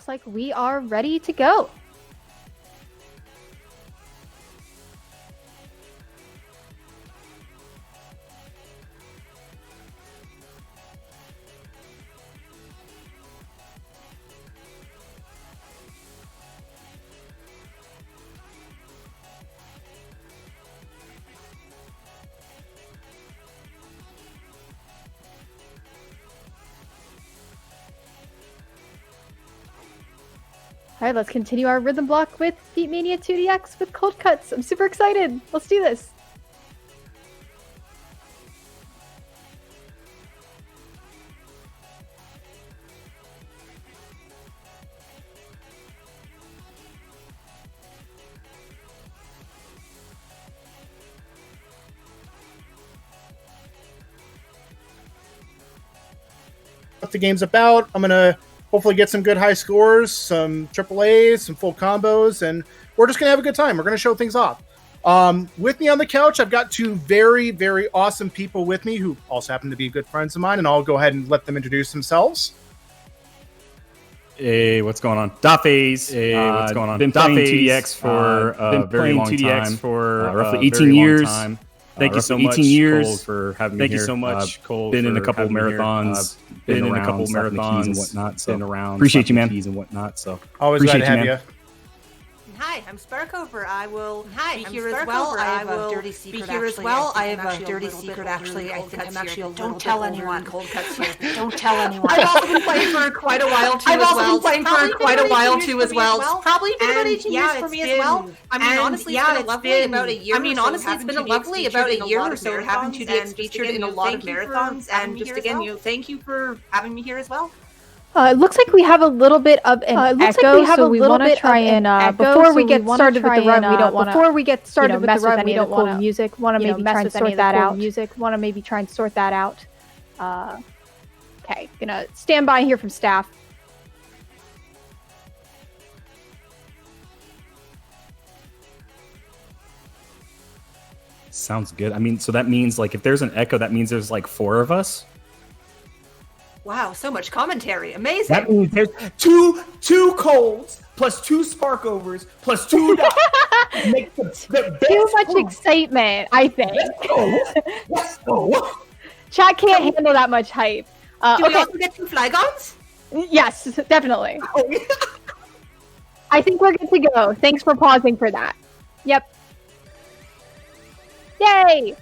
looks like we are ready to go. All right, let's continue our rhythm block with Beatmania 2DX with Cold Cuts. I'm super excited. Let's do this. What the game's about. I'm gonna hopefully get some good high scores, some AAAs, some full combos, and we're just gonna have a good time. We're gonna show things off. With me on the couch, I've got two very, very awesome people with me who also happen to be good friends of mine, and I'll go ahead and let them introduce themselves. Hey, what's going on? Daphase. Hey, what's going on? Been playing TDX for a very long time. For roughly 18 years. Thank you so much, Cole, for having me here. Thank you so much, Cole. Been in a couple marathons. Been in a couple marathons and whatnot. So been around. Appreciate you, man. And whatnot. So always glad to have you. Hi, I'm Sparkover. I will be here as well. I have a dirty secret. I have a dirty secret. Actually, I think I'm actually a little Don't tell anyone. Cold Cuts here. Don't tell anyone. I've also been playing for quite a while too. Probably been about 18 years for me as well. I mean, honestly, it's been lovely about a year. I mean, honestly, it's been lovely about a year or so having 2DX featured in a lot of marathons. And just again, thank you for having me here as well. It looks like we have a little bit of an echo, so we want to try and before we get started with the run, we don't want to mess with any of the cool music. Want to maybe try and sort that out. Want to maybe try and sort that out. Okay, gonna stand by here from staff. sounds good. I mean, so that means like if there's an echo, that means there's like 4 of us. Wow, so much commentary. Amazing. That means there's two colds plus 2 sparkovers plus 2 dots. Make the too much excitement, I think. Let's go. Chat can't handle that much hype. Do we also get 2 flygons? Yes, definitely. I think we're good to go. Thanks for pausing for that. Yep. Yay!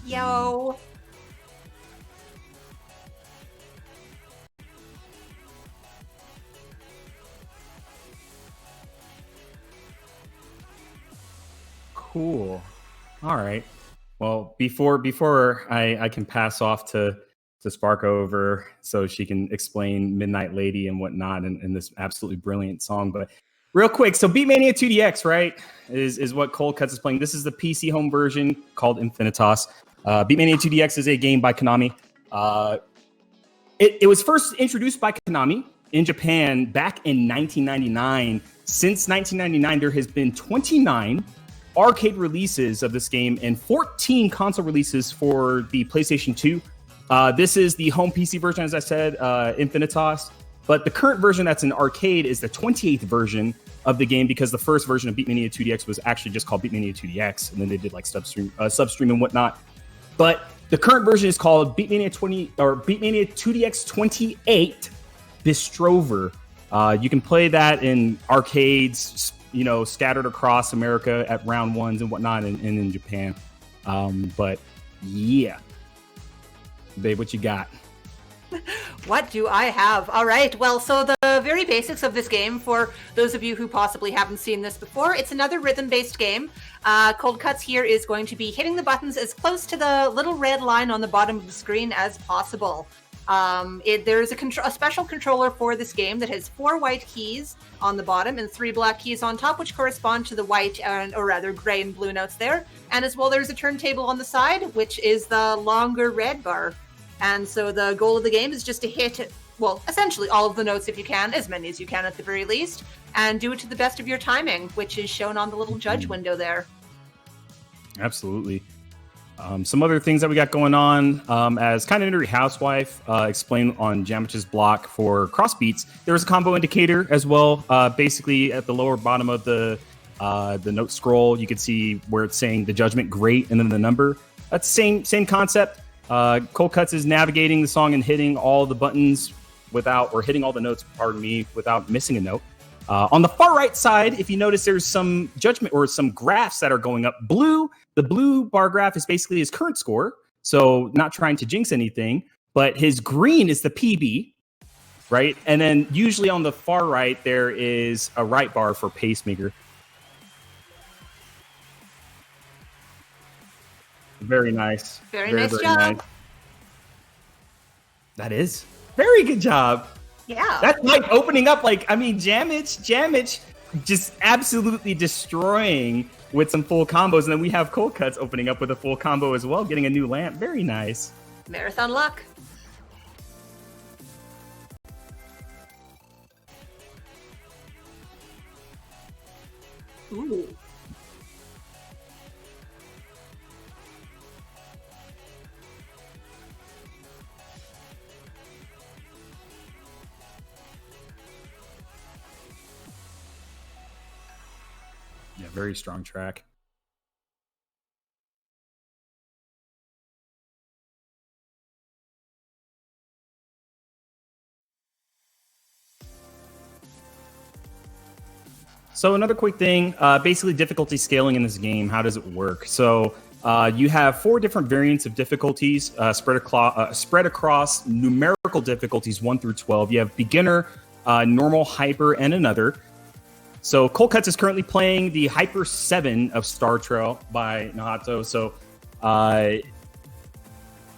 Yo. Cool. All right. Well, before I can pass off to Spark over so she can explain Midnight Lady and whatnot and this absolutely brilliant song, but real quick, so Beatmania 2DX, right, is what Cold Cuts is playing. This is the PC home version called INFINITAS. Beatmania 2DX is a game by Konami. It was first introduced by Konami in Japan back in 1999. Since 1999, there has been 29 arcade releases of this game and 14 console releases for the PlayStation 2. This is the home PC version, as I said, INFINITAS. But the current version that's in arcade is the 28th version of the game because the first version of Beatmania 2DX was actually just called Beatmania 2DX, and then they did like substream and whatnot. But the current version is called Beatmania 2DX 28 Bistrover. You can play that in arcades, scattered across America at round ones and whatnot, and in Japan. But yeah, babe, what you got? What do I have? All right. Well, so the very basics of this game, for those of you who possibly haven't seen this before, it's another rhythm-based game. Cold Cuts here is going to be hitting the buttons as close to the little red line on the bottom of the screen as possible. There's a special controller for this game that has 4 white keys on the bottom and 3 black keys on top, which correspond to the white or rather gray and blue notes there. And as well, there's a turntable on the side, which is the longer red bar. And so the goal of the game is just to hit well, essentially all of the notes if you can, as many as you can at the very least, and do it to the best of your timing, which is shown on the little judge window there. Absolutely. Some other things that we got going on, as kind of Nerd Housewife explained on Jamich's block for crossbeats, there's a combo indicator as well. Basically, at the lower bottom of the note scroll, you can see where it's saying the judgment great and then the number. That's same concept. Cold Cuts is navigating the song and hitting all the buttons hitting all the notes, without missing a note. On the far right side, if you notice, there's some judgment or some graphs that are going up. The blue bar graph is basically his current score, so not trying to jinx anything, but his green is the PB, right? And then usually on the far right, there is a right bar for pacemaker. Very nice. Very nice job. Nice. That is. Very good job. Yeah. That's like opening up, Jamich just absolutely destroying with some full combos. And then we have Cold Cuts opening up with a full combo as well, getting a new lamp. Very nice. Marathon luck. Ooh. Yeah, very strong track. So another quick thing, basically difficulty scaling in this game. How does it work? So you have 4 different variants of difficulties spread across numerical difficulties 1 through 12. You have beginner, normal, hyper, and another. So Cold Cuts is currently playing the Hyper 7 of Star Trail by Nahato. So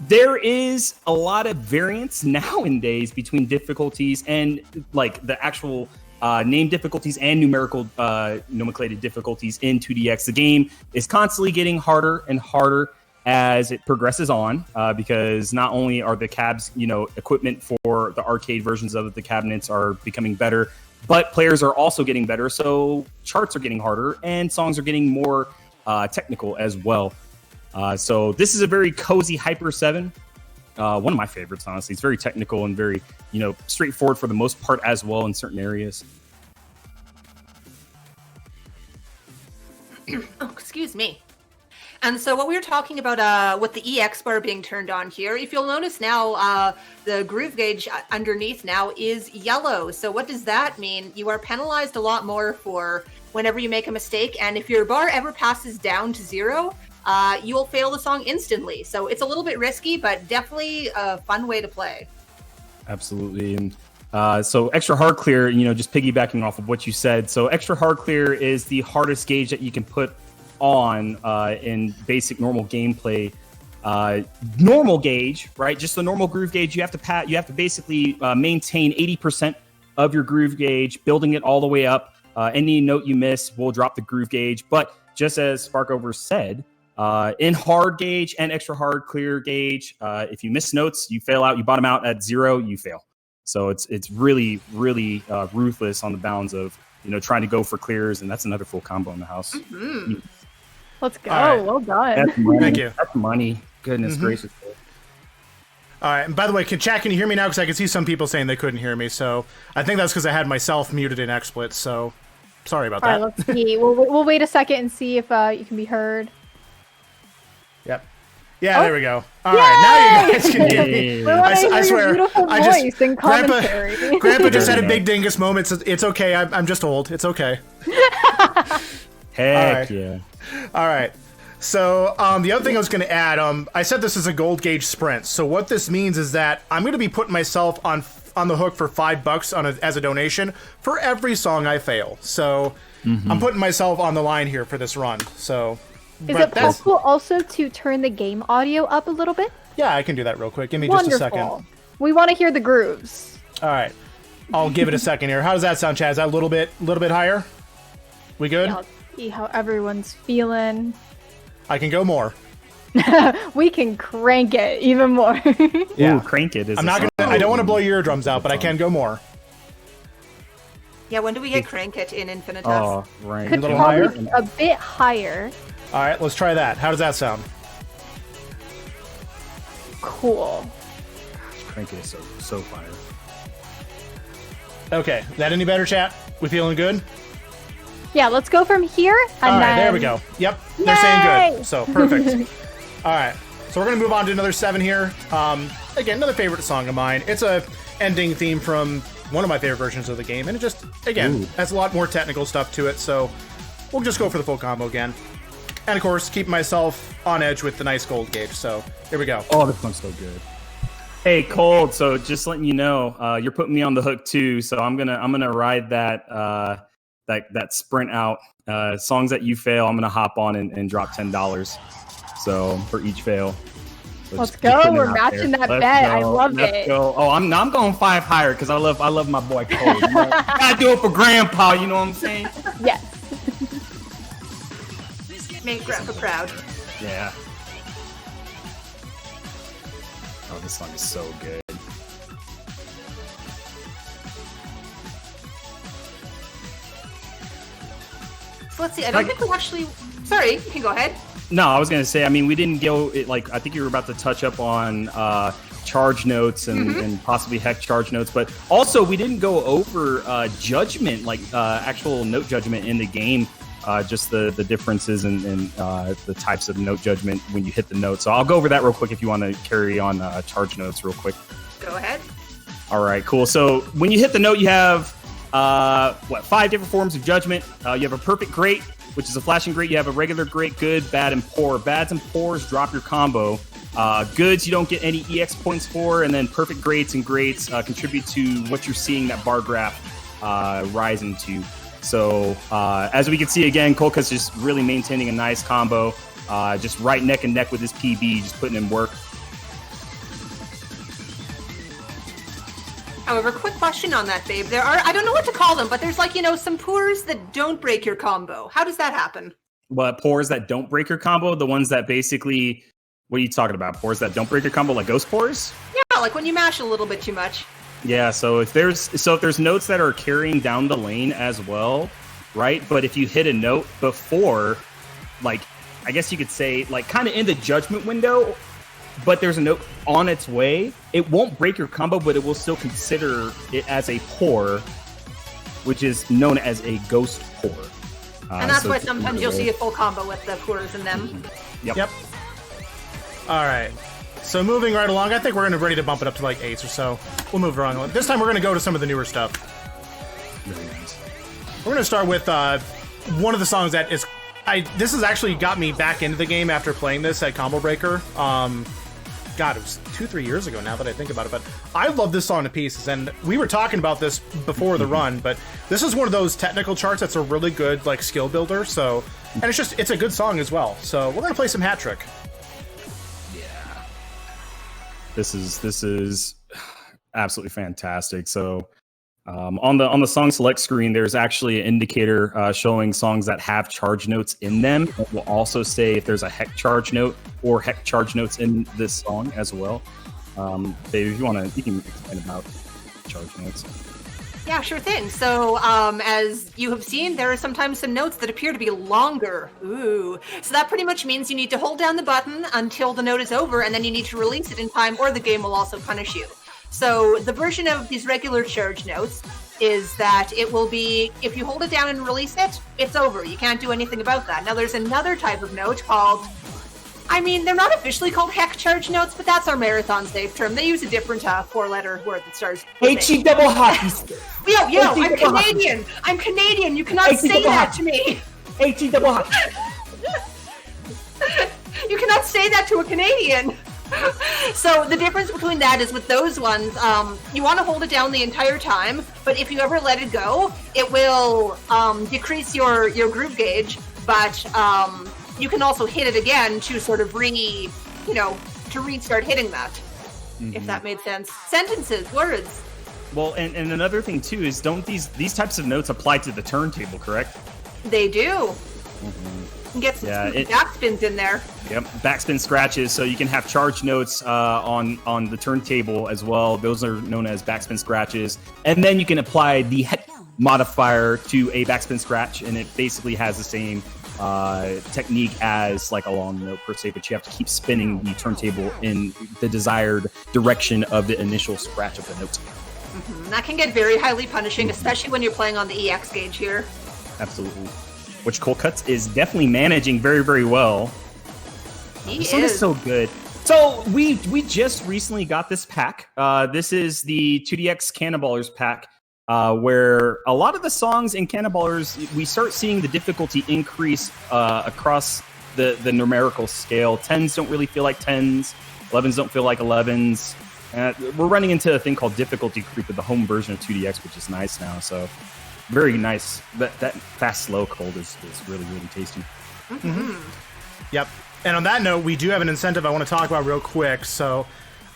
there is a lot of variance nowadays between difficulties and like the actual name difficulties and numerical nomenclated difficulties in 2DX. The game is constantly getting harder and harder as it progresses on, because not only are the cabs, equipment for the arcade versions of the cabinets are becoming better, but players are also getting better. So charts are getting harder and songs are getting more technical as well. So this is a very cozy Hyper 7. One of my favorites, honestly. It's very technical and very, straightforward for the most part as well in certain areas. Oh, excuse me. And so what we were talking about with the EX bar being turned on here, if you'll notice now, the groove gauge underneath now is yellow. So what does that mean? You are penalized a lot more for whenever you make a mistake. And if your bar ever passes down to 0, you will fail the song instantly. So it's a little bit risky, but definitely a fun way to play. Absolutely. And so extra hard clear, just piggybacking off of what you said. So extra hard clear is the hardest gauge that you can put on in basic normal gameplay. Normal gauge, right? Just the normal groove gauge. You have to basically maintain 80% of your groove gauge, building it all the way up. Any note you miss will drop the groove gauge. But just as Sparkover said, in hard gauge and extra hard clear gauge, if you miss notes, you fail out. You bottom out at 0, you fail. So it's really, really ruthless on the bounds of trying to go for clears, and that's another full combo in the house. Mm-hmm. Let's go. Right. Well done. Thank you. That's money. Goodness gracious. All right. And by the way, can you hear me now? Because I can see some people saying they couldn't hear me. So I think that's because I had myself muted in XSplit. So sorry about that. All right, let's see. We'll wait a second and see if you can be heard. Yep. Yeah, there we go. All right, now you guys can hear me. I swear, Grandpa just had a big dingus moment. It's okay. I'm just old. It's okay. Heck yeah. All right. So the other thing I was going to add, I said this is a gold gauge sprint. So what this means is that I'm going to be putting myself on the hook for $5 as a donation for every song I fail. So I'm putting myself on the line here for this run. So. Is it possible also to turn the game audio up a little bit? Yeah, I can do that real quick. Give me just a second. We want to hear the grooves. All right. I'll give it a second here. How does that sound, Chad? Is that a little bit higher? We good? Yeah, I'll see how everyone's feeling. I can go more. We can crank it even more. Yeah, crank it. I'm not gonna I don't want to blow your eardrums out, but I can go more. Yeah, when do we get Crank It in Infinitas? Oh, right. Could A little probably higher? a bit higher. All right, let's try that. How does that sound? Cool. Crank It is so fire. Okay, that any better, chat? We feeling good? Yeah, let's go from here. And All right, then... there we go. Yep, they're Yay! saying good. So perfect. All right, so we're gonna move on to another 7 here. Again, another favorite song of mine. It's a ending theme from one of my favorite versions of the game, and it just, again, has a lot more technical stuff to it. So we'll just go for the full combo again. And of course, keep myself on edge with the nice gold gauge. So here we go. Oh, this one's so good. Hey, Cold. So just letting you know, you're putting me on the hook too. So I'm gonna ride that sprint out. Songs that you fail, I'm gonna hop on and drop $10. So for each fail. So let's go. We're matching that bet. I love it. Go. Oh, I'm going 5 higher because I love my boy Cold. You know? Gotta do it for Grandpa. You know what I'm saying? Yes. Make Grandpa proud. Yeah. Oh, this song is so good. So let's see. I don't think we actually. Sorry, you can go ahead. No, I was gonna say. I mean, we didn't go. I think you were about to touch up on charge notes and possibly heck charge notes, but also we didn't go over judgment, like actual note judgment in the game. Just the differences and the types of note judgment when you hit the note. So I'll go over that real quick if you want to carry on charge notes real quick. Go ahead. All right, cool. So when you hit the note, you have 5 different forms of judgment. You have a perfect great, which is a flashing great. You have a regular great, good, bad, and poor. Bads and poors drop your combo. Goods you don't get any EX points for, and then perfect greats and greats contribute to what you're seeing that bar graph rising to. So as we can see again, Kolka's just really maintaining a nice combo, just right neck and neck with his PB, just putting in work. However, quick question on that, babe. There are, I don't know what to call them, but there's like, some pours that don't break your combo. How does that happen? What, pours that don't break your combo? The ones that basically, what are you talking about? Pours that don't break your combo, like ghost pours? Yeah, like when you mash a little bit too much. Yeah, so if there's notes that are carrying down the lane as well, right? But if you hit a note before, like, I guess you could say, like, kind of in the judgment window, but there's a note on its way, it won't break your combo, but it will still consider it as a pour, which is known as a ghost pour. And that's why sometimes you'll see a full combo with the pours in them. Yep. All right. So moving right along, I think we're going to ready to bump it up to like 8s or so. We'll move around. This time we're going to go to some of the newer stuff. Really nice. We're going to start with one of the songs that is... this has actually got me back into the game after playing this at Combo Breaker. God, it was 2-3 years ago now that I think about it. But I love this song to pieces. And we were talking about this before the run, but this is one of those technical charts that's a really good like skill builder. So, and it's a good song as well. So we're going to play some Hat Trick. This is absolutely fantastic. So on the song select screen, there's actually an indicator showing songs that have charge notes in them. It will also say if there's a heck charge note or heck charge notes in this song as well. Dave, if you can explain about charge notes. Yeah, sure thing. So as you have seen, there are sometimes some notes that appear to be longer. Ooh. So that pretty much means you need to hold down the button until the note is over, and then you need to release it in time, or the game will also punish you. So the version of these regular charge notes is that it will be, if you hold it down and release it, it's over. You can't do anything about that. Now there's another type of note called, they're not officially called heck charge notes, but that's our marathon safe term. They use a different 4-letter word that starts HE double hockey stick. Yo, I'm Canadian. I'm Canadian. You cannot say that to me. HE double hockey. You cannot say that to a Canadian. So the difference between that is with those ones, you want to hold it down the entire time, but if you ever let it go, it will decrease your groove gauge, but you can also hit it again to sort of to restart hitting that, if that made sense. Sentences, words. Well, and another thing too is don't these types of notes apply to the turntable, correct? They do. can get some backspins in there. Yep, backspin scratches, so you can have charge notes on the turntable as well. Those are known as backspin scratches. And then you can apply the head modifier to a backspin scratch, and it basically has the same technique as like a long note per se, but you have to keep spinning the turntable in the desired direction of the initial scratch of the note. That can get very highly punishing, especially when you're playing on the EX gauge here. Absolutely. Which Cold Cuts is definitely managing very, very well. This one is so good. So we just recently got this pack. This is the 2DX Cannonballers pack, where a lot of the songs in Cannonballers, we start seeing the difficulty increase across the numerical scale. 10s don't really feel like 10s. 11s don't feel like 11s. We're running into a thing called difficulty creep with the home version of 2DX, which is nice now. So very nice. That fast, slow cold is really, really tasty. Yep. And on that note, we do have an incentive I want to talk about real quick. So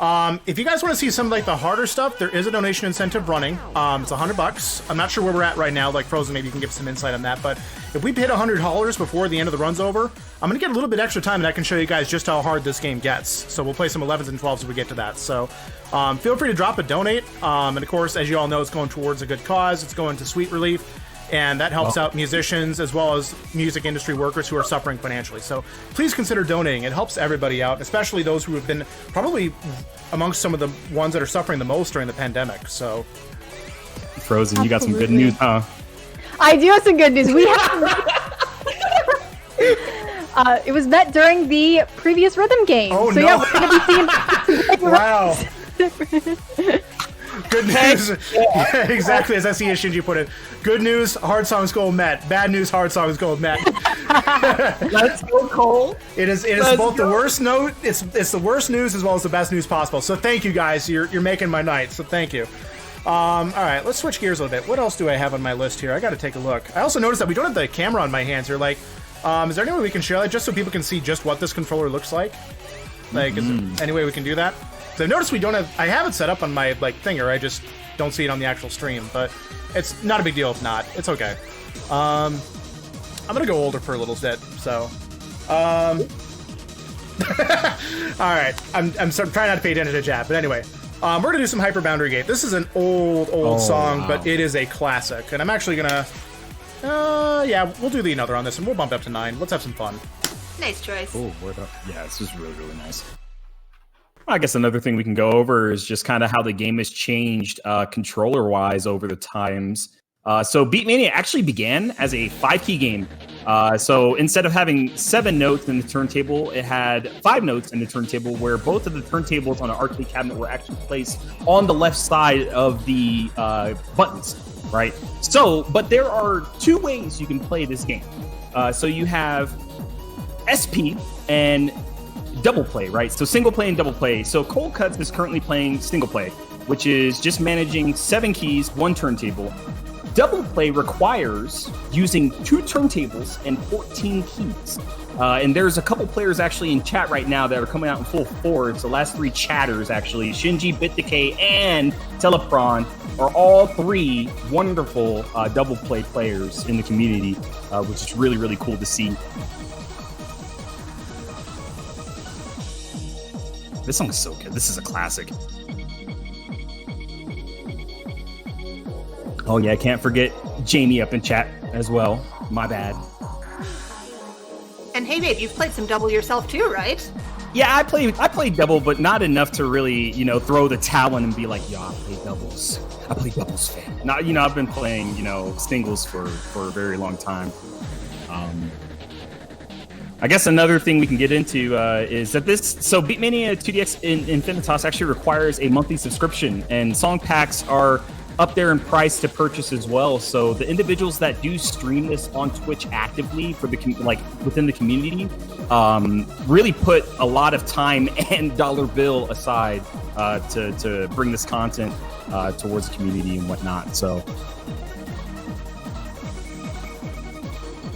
if you guys want to see some like the harder stuff, there is a donation incentive running. It's $100. I'm not sure where we're at right now. Like Frozen, maybe you can give some insight on that. But if we hit $100 before the end of the run's over, I'm going to get a little bit extra time and I can show you guys just how hard this game gets. So we'll play some 11s and 12s if we get to that. So feel free to drop a donate. And of course, as you all know, it's going towards a good cause. It's going to Sweet Relief. And that helps out musicians as well as music industry workers who are suffering financially. So please consider donating. It helps everybody out, especially those who have been probably amongst some of the ones that are suffering the most during the pandemic. So, Frozen, you got some good news, huh? I do have some good news. We have. It was met during the previous rhythm game. Oh, so no. Yeah, we're going to be seeing. Wow. Good news. Yeah, exactly as I see Shinji put it. Good news, hard songs gold met. Bad news, hard songs gold met. Let's go, Cole. It is both the worst note. It's the worst news as well as the best news possible. So thank you guys. You're making my night. So thank you. All right, let's switch gears a little bit. What else do I have on my list here? I got to take a look. I also noticed that we don't have the camera on my hands here. Like, is there any way we can share that just so people can see just what this controller looks like? Like, is there any way we can do that? So I've noticed we don't have. I have it set up on my like thing, or I just don't see it on the actual stream. But it's not a big deal if not. It's okay. I'm gonna go older for a little bit. So, all right. I'm trying not to pay attention to chat, but anyway, we're gonna do some Hyper Boundary Gate. This is an old song, but it is a classic, and I'm actually gonna. Yeah, we'll do the another on this, and we'll bump it up to 9. Let's have some fun. Nice choice. Oh, yeah, this is really, really nice. I guess another thing we can go over is just kind of how the game has changed controller-wise over the times. So Beatmania actually began as a 5-key game. So instead of having 7 notes in the turntable, it had 5 notes in the turntable, where both of the turntables on an arcade cabinet were actually placed on the left side of the buttons, right? So, but there are 2 ways you can play this game. So you have SP and double play, right? So single play and double play. So Cold Cuts is currently playing single play, which is just managing 7 keys, 1 turntable. Double play requires using 2 turntables and 14 keys. And there's a couple players actually in chat right now that are coming out in full force. The last 3 chatters, actually, Shinji, BitDecay, and Telepron, are all 3 wonderful double play players in the community, which is really, really cool to see. This song is so good. This is a classic. Oh yeah, I can't forget Jamie up in chat as well. My bad. And hey babe, you've played some double yourself too, right? Yeah, I played double, but not enough to really, throw the towel in and be like, yeah, I play doubles. I play doubles, fam. Not, I've been playing, singles for a very long time. I guess another thing we can get into is that so Beatmania 2DX INFINITAS actually requires a monthly subscription, and song packs are up there in price to purchase as well. So the individuals that do stream this on Twitch actively for the within the community really put a lot of time and dollar bill aside to bring this content towards the community and whatnot. So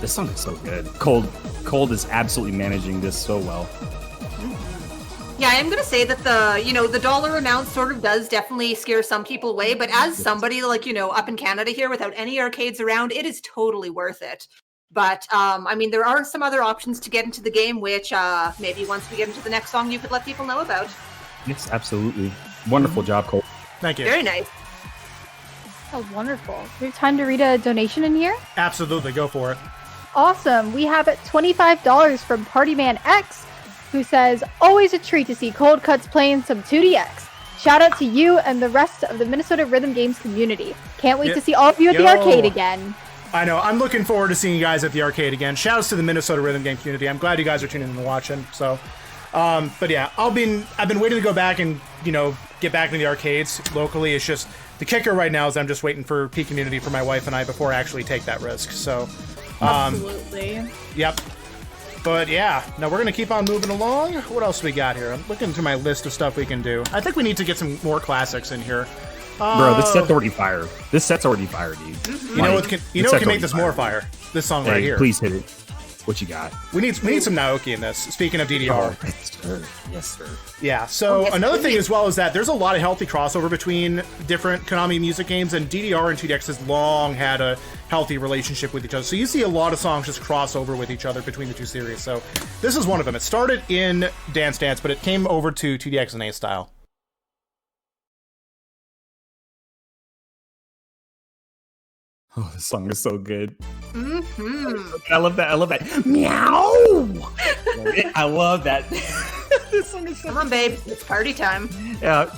this song is so good. Cold is absolutely managing this so well. Yeah, I am going to say that the dollar amount sort of does definitely scare some people away, but as somebody up in Canada here without any arcades around, it is totally worth it. But I mean, there are some other options to get into the game, which maybe once we get into the next song, you could let people know about. Yes, absolutely. Wonderful job, Cole. Thank you. Very nice. Oh, wonderful. We have time to read a donation in here? Absolutely, go for it. Awesome. We have $25 from Partyman X, who says, always a treat to see Cold Cuts playing some 2DX. Shout out to you and the rest of the Minnesota Rhythm Games community. Can't wait to see all of you at the arcade again. I know. I'm looking forward to seeing you guys at the arcade again. Shoutouts to the Minnesota Rhythm Game community. I'm glad you guys are tuning in and watching. So, but yeah, I've been waiting to go back and get back into the arcades locally. It's just the kicker right now is I'm just waiting for P community for my wife and I before I actually take that risk. So, Absolutely. Yep. But yeah, no, we're gonna keep on moving along. What else we got here? I'm looking through my list of stuff we can do. I think we need to get some more classics in here. Bro, this set's already fire. This set's already fire, dude. You know what can make this more fire? This song right here. Please hit it. What you got? We need some Naoki in this. Speaking of DDR. Oh, yes, sir. Yes, sir. Yeah, so another thing as well is that there's a lot of healthy crossover between different Konami music games, and DDR and 2DX has long had a healthy relationship with each other. So you see a lot of songs just cross over with each other between the two series. So this is one of them. It started in Dance Dance, but it came over to 2DX and A style. Oh, this song is so good. Mm-hmm. I love that. I love that. Meow! I love that. This song is so Come on, babe. It's party time. Yeah.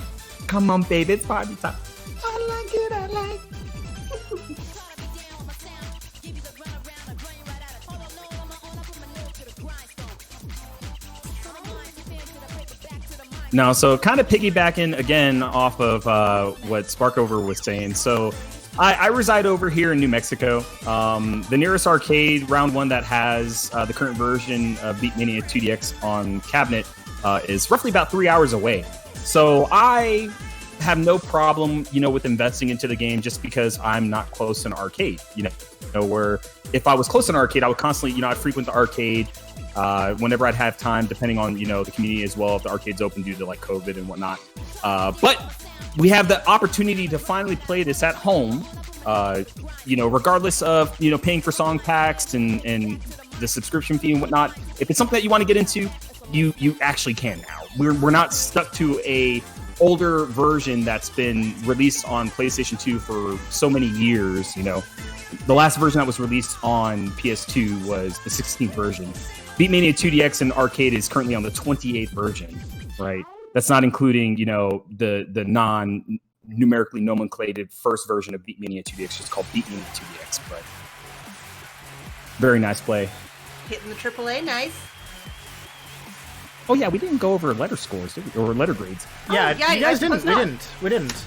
Come on, babe. It's party time. I like it. I like it. No, so kind of piggybacking again off of what Sparkover was saying. So I reside over here in New Mexico. The nearest arcade, round one, that has the current version of Beatmania 2DX on cabinet is roughly about 3 hours away. So I have no problem, with investing into the game just because I'm not close to an arcade. Where if I was close to an arcade, I would constantly, I'd frequent the arcade whenever I'd have time, depending on, the community as well, if the arcade's open due to like COVID and whatnot. But we have the opportunity to finally play this at home, regardless of, paying for song packs and the subscription fee and whatnot. If it's something that you want to get into, you actually can now. We're not stuck to a older version that's been released on PlayStation 2 for so many years. The last version that was released on PS2 was the 16th version. Beatmania 2DX in arcade is currently on the 28th version, right? That's not including, the non-numerically nomenclated first version of Beatmania 2DX, just called Beatmania 2DX. But very nice play. Hitting the AAA, nice. Oh yeah, we didn't go over letter scores, did we? Or letter grades. Yeah, you guys didn't. We didn't.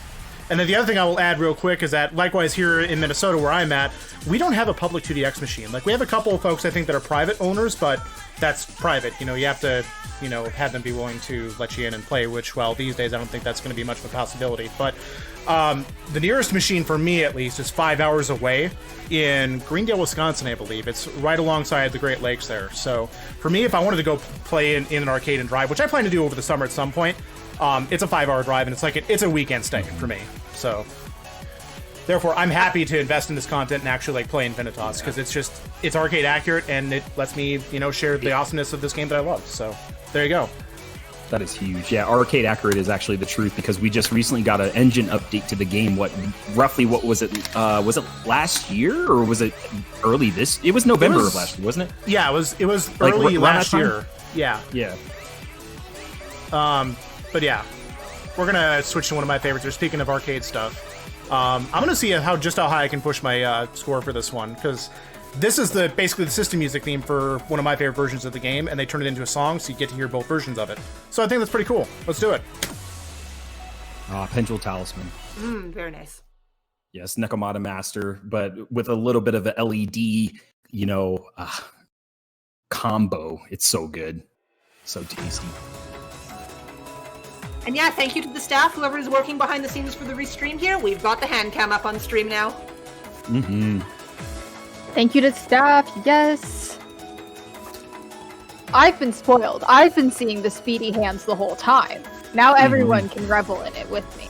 And then the other thing I will add real quick is that, likewise here in Minnesota where I'm at, we don't have a public 2DX machine. Like, we have a couple of folks, I think, that are private owners, but that's private. You have to, have them be willing to let you in and play, which, well, these days I don't think that's going to be much of a possibility. But the nearest machine, for me at least, is 5 hours away in Greendale, Wisconsin, I believe. It's right alongside the Great Lakes there. So for me, if I wanted to go play in an arcade and drive, which I plan to do over the summer at some point, it's a 5-hour drive, and it's a weekend stay for me. So therefore, I'm happy to invest in this content and actually play INFINITAS, because it's arcade accurate, and it lets me, share the awesomeness of this game that I love. So there you go. That is huge. Yeah, arcade accurate is actually the truth, because we just recently got an engine update to the game. What was it? Was it last year, or was it early this? It was November of last year, wasn't it? Yeah, it was early last year. Yeah. Yeah. But yeah, we're gonna switch to one of my favorites here. Speaking of arcade stuff, I'm gonna see how high I can push my score for this one, because this is basically the system music theme for one of my favorite versions of the game, and they turn it into a song, so you get to hear both versions of it. So I think that's pretty cool. Let's do it. Pendule Talisman. Very nice. Yes, Nekomata Master, but with a little bit of a LED, combo. It's so good, so tasty. And yeah, thank you to the staff, whoever is working behind the scenes for the restream here. We've got the hand cam up on stream now. Mm-hmm. Thank you to staff, yes. I've been spoiled. I've been seeing the speedy hands the whole time. Now everyone can revel in it with me.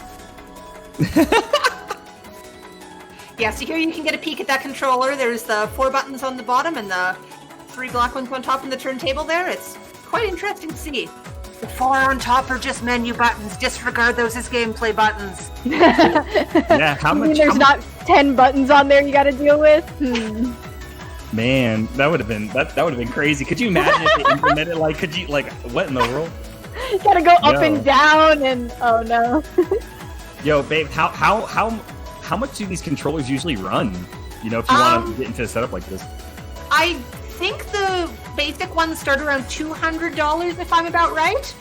Yeah, so here you can get a peek at that controller. There's the 4 buttons on the bottom and the 3 black ones on top of the turntable there. It's quite interesting to see. The 4 on top are just menu buttons. Disregard those as gameplay buttons. Yeah, how much? There's not 10 buttons on there you got to deal with. Man, that would have been crazy. Could you imagine if they implemented what in the world? You gotta go up and down, and oh no. Yo, babe, how much do these controllers usually run? You know, if you want to get into a setup like this. I think the basic ones start around $200, if I'm about right.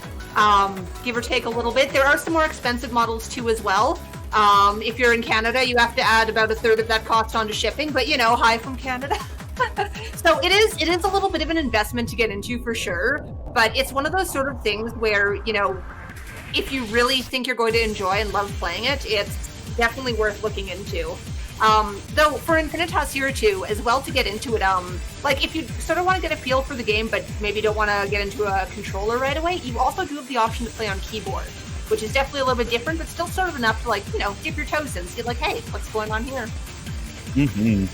Give or take a little bit. There are some more expensive models too as well. If you're in Canada, you have to add about 1/3 of that cost onto shipping, but hi from Canada. So it is a little bit of an investment to get into for sure, but it's one of those sort of things where, if you really think you're going to enjoy and love playing it, it's definitely worth looking into. Though for INFINITAS here too, as well, to get into it, if you sort of want to get a feel for the game, but maybe don't want to get into a controller right away, you also do have the option to play on keyboard, which is definitely a little bit different, but still sort of enough to dip your toes in, see hey, what's going on here? Mm-hmm.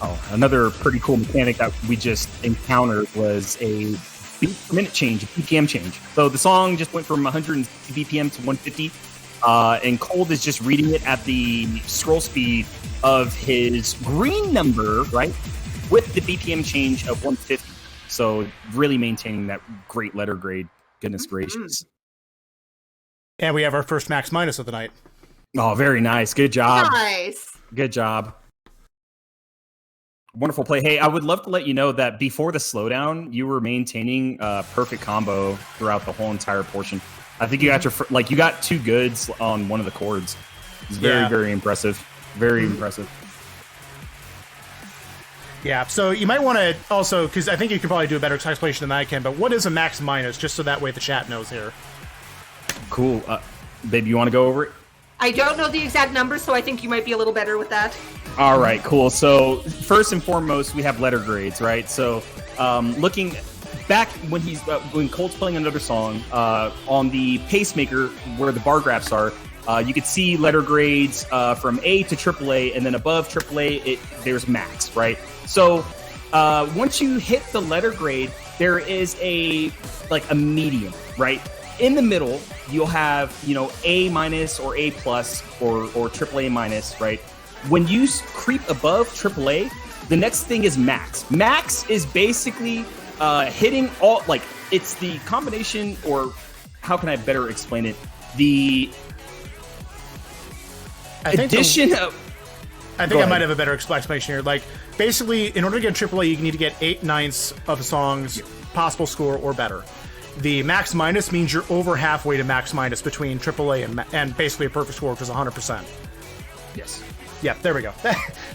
Oh, another pretty cool mechanic that we just encountered was a beat per minute change, a BPM change. So the song just went from 160 BPM to 150, and Cold is just reading it at the scroll speed of his green number, right, with the BPM change of 150. So really maintaining that great letter grade. Goodness gracious. And we have our first max minus of the night. Oh, very nice. Good job. Nice. Good job. Wonderful play. Hey, I would love to let you know that before the slowdown, you were maintaining a perfect combo throughout the whole entire portion. I think you got you got 2 goods on one of the chords. It's very, very impressive. Very impressive. Yeah, so you might want to also, because I think you can probably do a better explanation than I can, but what is a max minus, just so that way the chat knows here? Cool. Babe, you want to go over it? I don't know the exact number, so I think you might be a little better with that. All right, cool. So first and foremost, we have letter grades, right? So looking back when Colt's playing another song on the pacemaker where the bar graphs are, you could see letter grades from A to AAA, and then above AAA, there's max, right? So once you hit the letter grade, there is a medium, right? In the middle, you'll have, A minus or A plus or AAA minus, right? When you creep above AAA, the next thing is max. Max is basically hitting all, it's the combination, or how can I better explain it? The addition of... I think I might have a better explanation here. Basically, in order to get AAA, you need to get 8/9 of the song's possible score or better. The max minus means you're over halfway to max minus between AAA and basically a perfect score, which is 100%. Yes. Yeah, there we go.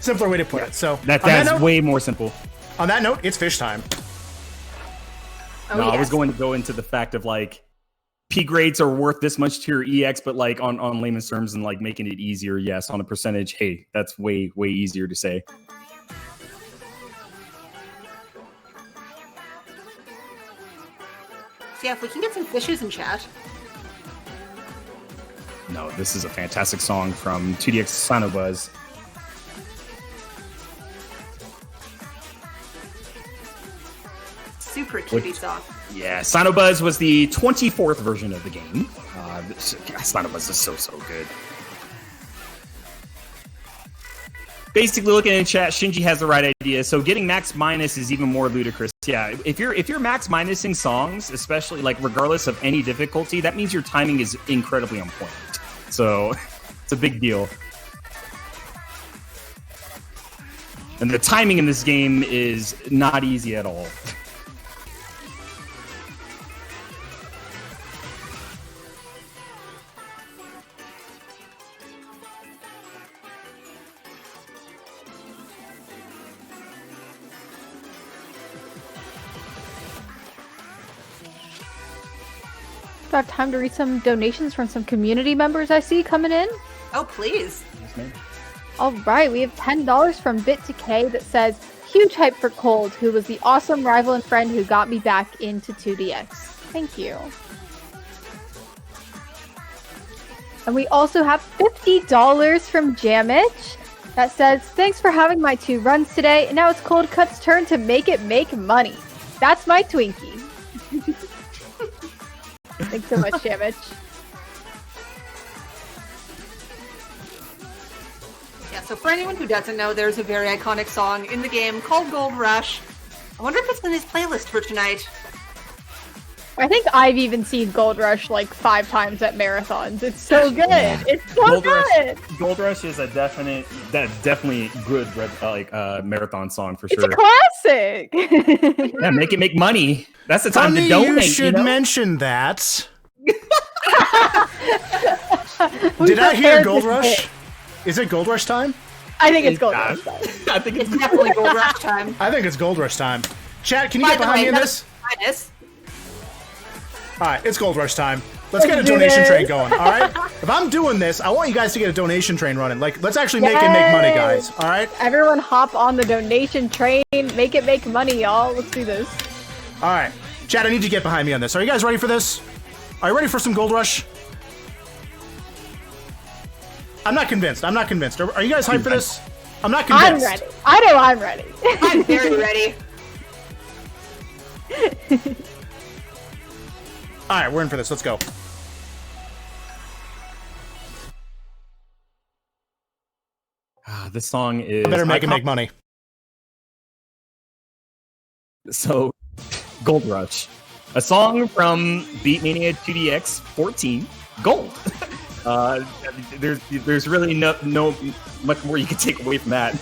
Simpler way to put it. So that's way more simple. On that note, it's fish time. I was going to go into the fact of P grades are worth this much to your EX, but on layman's terms and making it easier, yes, on a percentage, hey, that's way easier to say. Yeah, if we can get some fishes in chat. No, this is a fantastic song from 2DX Sinobuzz. Super cutie song. Yeah, Sinobuzz was the 24th version of the game. Sinobuzz is so good. Basically, looking in chat, Shinji has the right idea. So getting max minus is even more ludicrous. Yeah, if you're max minusing songs, especially regardless of any difficulty, that means your timing is incredibly on point. So it's a big deal. And the timing in this game is not easy at all. Do I have time to read some donations from some community members I see coming in? Oh, please. Yes, ma'am. All right, we have $10 from Bit2K that says, huge hype for Cold, who was the awesome rival and friend who got me back into 2DX. Thank you. And we also have $50 from Jamich. that says, thanks for having my 2 runs today. And now it's Cold Cut's turn to make it make money. That's my Twinkie. Thanks so much, Damage. Yeah, so for anyone who doesn't know, there's a very iconic song in the game called Gold Rush. I wonder if it's in his playlist for tonight. I think I've even seen Gold Rush like 5 times at marathons. It's so good. Yeah. It's so good. Gold Rush is a definitely good marathon song for It's sure. a classic. Yeah, make it make money. That's the time to donate. You should mention that. Did I hear Gold Rush? Is it Gold Rush time? I think it's Gold Rush time. I think It's definitely Gold Rush time. I think it's Gold Rush time. Chat, can you get behind me in this? All right, it's Gold Rush time. Let's get a donation train going, all right? If I'm doing this, I want you guys to get a donation train running. Like, let's actually make it make money, guys, all right? Everyone hop on the donation train. Make it make money, y'all. Let's do this. All right. Chat, I need you to get behind me on this. Are you guys ready for this? Are you ready for some Gold Rush? I'm not convinced. I'm not convinced. Are you guys hyped for this? I'm not convinced. I'm ready. I know I'm ready. I'm very ready. All right, we're in for this. Let's go. This song is... I better make it make money. So, Gold Rush. A song from Beatmania 2DX 14, Gold. There's really no much more you can take away from that.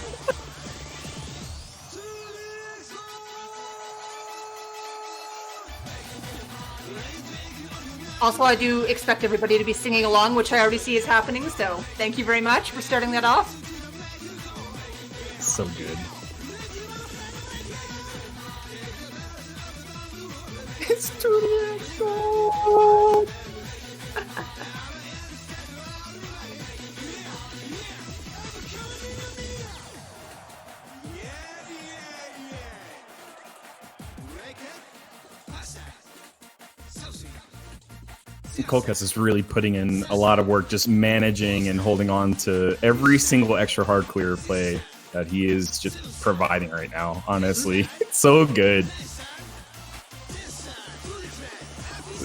Also, I do expect everybody to be singing along, which I already see is happening, so thank you very much for starting that off. So good. It's 2DX Gold! Kolkas is really putting in a lot of work just managing and holding on to every single extra hard clear play that he is just providing right now, honestly. It's so good.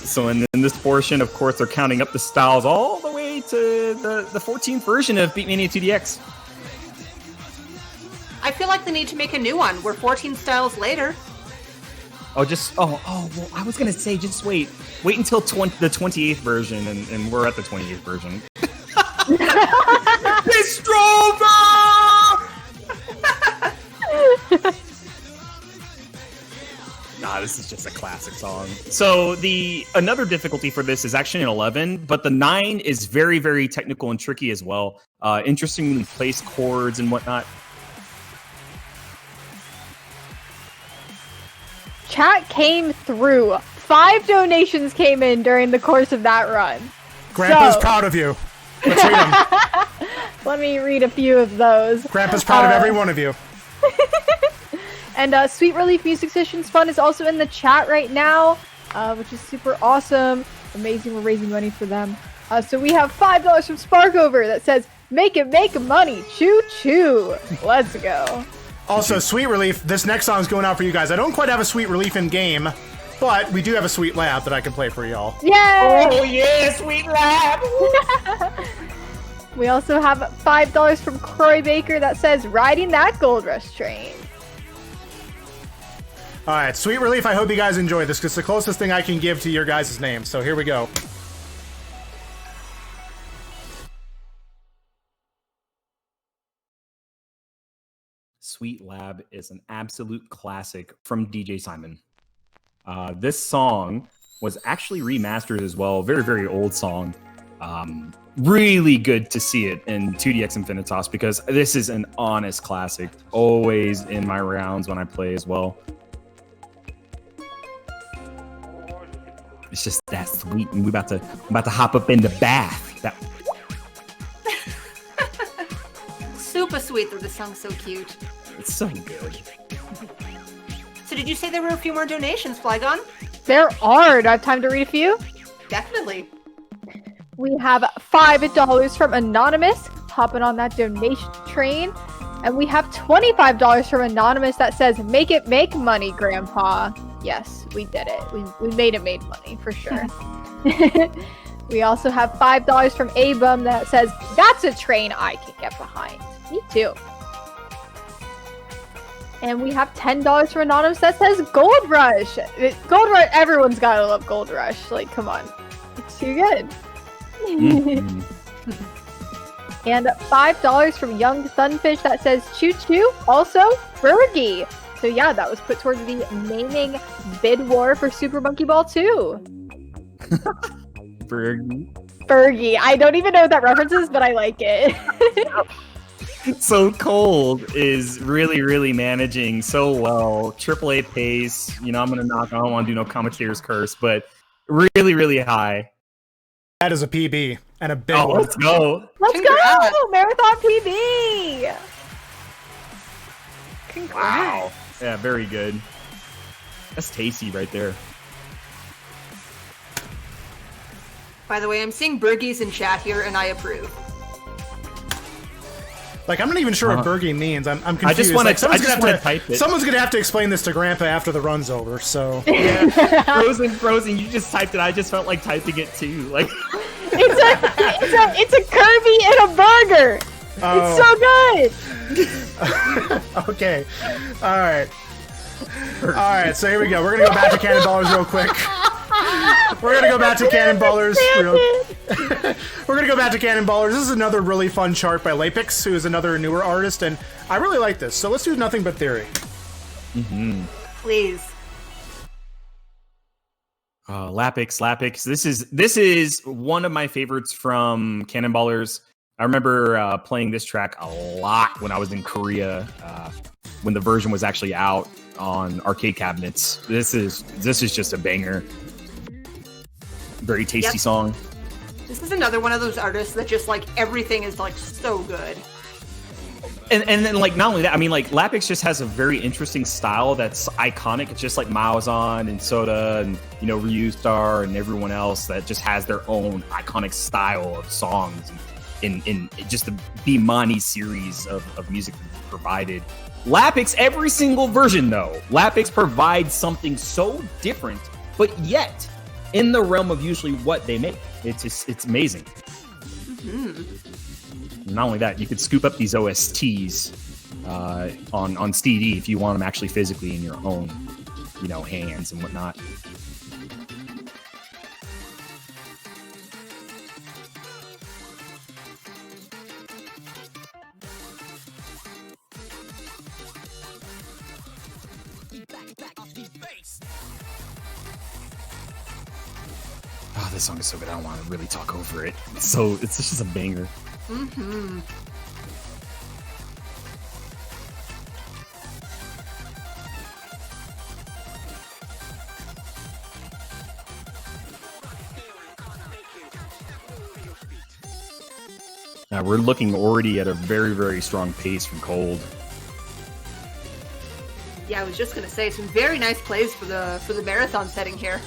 So in this portion, of course, they're counting up the styles all the way to the 14th version of Beatmania 2DX. I feel like they need to make a new one. We're 14 styles later. Well, I was gonna say, just wait until the 28th version, and we're at the 28th version. Nah, this is just a classic song. So another difficulty for this is actually an 11, but the 9 is very, very technical and tricky as well. Interestingly placed chords and whatnot. Chat came through. 5 donations came in during the course of that run. Grandpa's proud of you. Let's read them. Let me read a few of those. Grandpa's proud of every one of you. And Sweet Relief Music Sessions Fund is also in the chat right now, which is super awesome. Amazing, we're raising money for them. So we have $5 from Sparkover that says, make it make money, choo choo. Let's go. Also, Sweet Relief, this next song is going out for you guys. I don't quite have a Sweet Relief in game, but we do have a Sweet Lab that I can play for y'all. Yay! Oh yeah, Sweet Lab! We also have $5 from Croy Baker that says, riding that Gold Rush train. All right, Sweet Relief, I hope you guys enjoy this, because it's the closest thing I can give to your guys' names. So here we go. Sweet Lab is an absolute classic from DJ Simon. This song was actually remastered as well. Very, very old song. Really good to see it in 2DX INFINITAS because this is an honest classic. Always in my rounds when I play as well. It's just that sweet, and we're about to hop up in the bath. Super sweet, though. This song's so cute. It's so good. So did you say there were a few more donations, Flygon? There are. Do I have time to read a few? Definitely. We have $5 from Anonymous, hopping on that donation train. And we have $25 from Anonymous that says, make it make money, Grandpa. Yes, we did it. We made it made money, for sure. We also have $5 from Abum that says, that's a train I can get behind. Me too. And we have $10 from Anonymous that says, Gold Rush. Gold Rush, everyone's gotta love Gold Rush. Like, come on. It's too good. And $5 from Young Sunfish that says choo choo. Also, Fergie. So yeah, that was put towards the naming bid war for Super Monkey Ball 2. Fergie. I don't even know what that reference is, but I like it. So Cold is really, really managing so well. AAA pace. You know, I'm gonna knock. I don't want to do no commentator's curse, but really, really high. That is a PB and a big one. Let's go. Let's go! Marathon PB! Congrats. Wow. Yeah, very good. That's tasty right there. By the way, I'm seeing Bergies in chat here, and I approve. Like, I'm not even sure what Bergie means. I'm confused. I just want like, to type it. Someone's gonna have to explain this to Grandpa after the run's over. So yeah, frozen. You just typed it. I just felt like typing it too. Like it's a Kirby and a burger. Oh. It's so good. Okay. All right. So here we go. We're gonna go back to Cannonballers real quick. We're gonna go back to Cannonballers. We're gonna go back to Cannonballers. This is another really fun chart by Lapix, who is another newer artist, and I really like this. So let's do Nothing But Theory. Please. Lapix. This is one of my favorites from Cannonballers. I remember playing this track a lot when I was in Korea, when the version was actually out on arcade cabinets. This is just a banger. Very tasty song. This is another one of those artists that just like everything is like so good. And then like not only that, I mean like Lapix just has a very interesting style that's iconic. It's just like Maozan and Soda and Ryu Star and everyone else that just has their own iconic style of songs in just the Beatmania series of music provided. Lapix, every single version though, Lapix provides something so different, but yet in the realm of usually what they make. It's amazing. Not only that, you could scoop up these OSTs on CD if you want them actually physically in your own, hands and whatnot. Oh, this song is so good. I don't want to really talk over it. It's just a banger. We're looking already at a very, very strong pace from Cold. Yeah, I was just gonna say some very nice plays for the marathon setting here.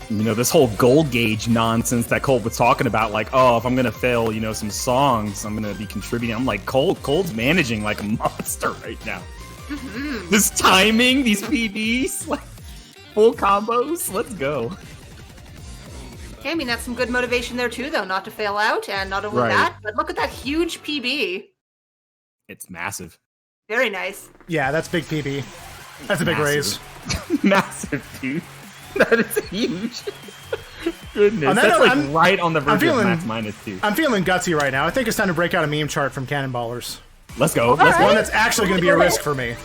This whole gold gauge nonsense that Cold was talking about, like, oh, if I'm gonna fail, some songs, I'm gonna be contributing. I'm like, Cold's managing like a monster right now. This timing, these PBs, like full combos, let's go. Okay, I mean that's some good motivation there too, though, not to fail out, and not only that, but look at that huge PB. It's massive. Very nice. Yeah, that's big PB. That's a big raise. Massive, dude. That is huge. Goodness, that's like right on the verge of max minus 2. I'm feeling gutsy right now. I think it's time to break out a meme chart from Cannonballers. Let's go. One that's actually going to be a risk for me.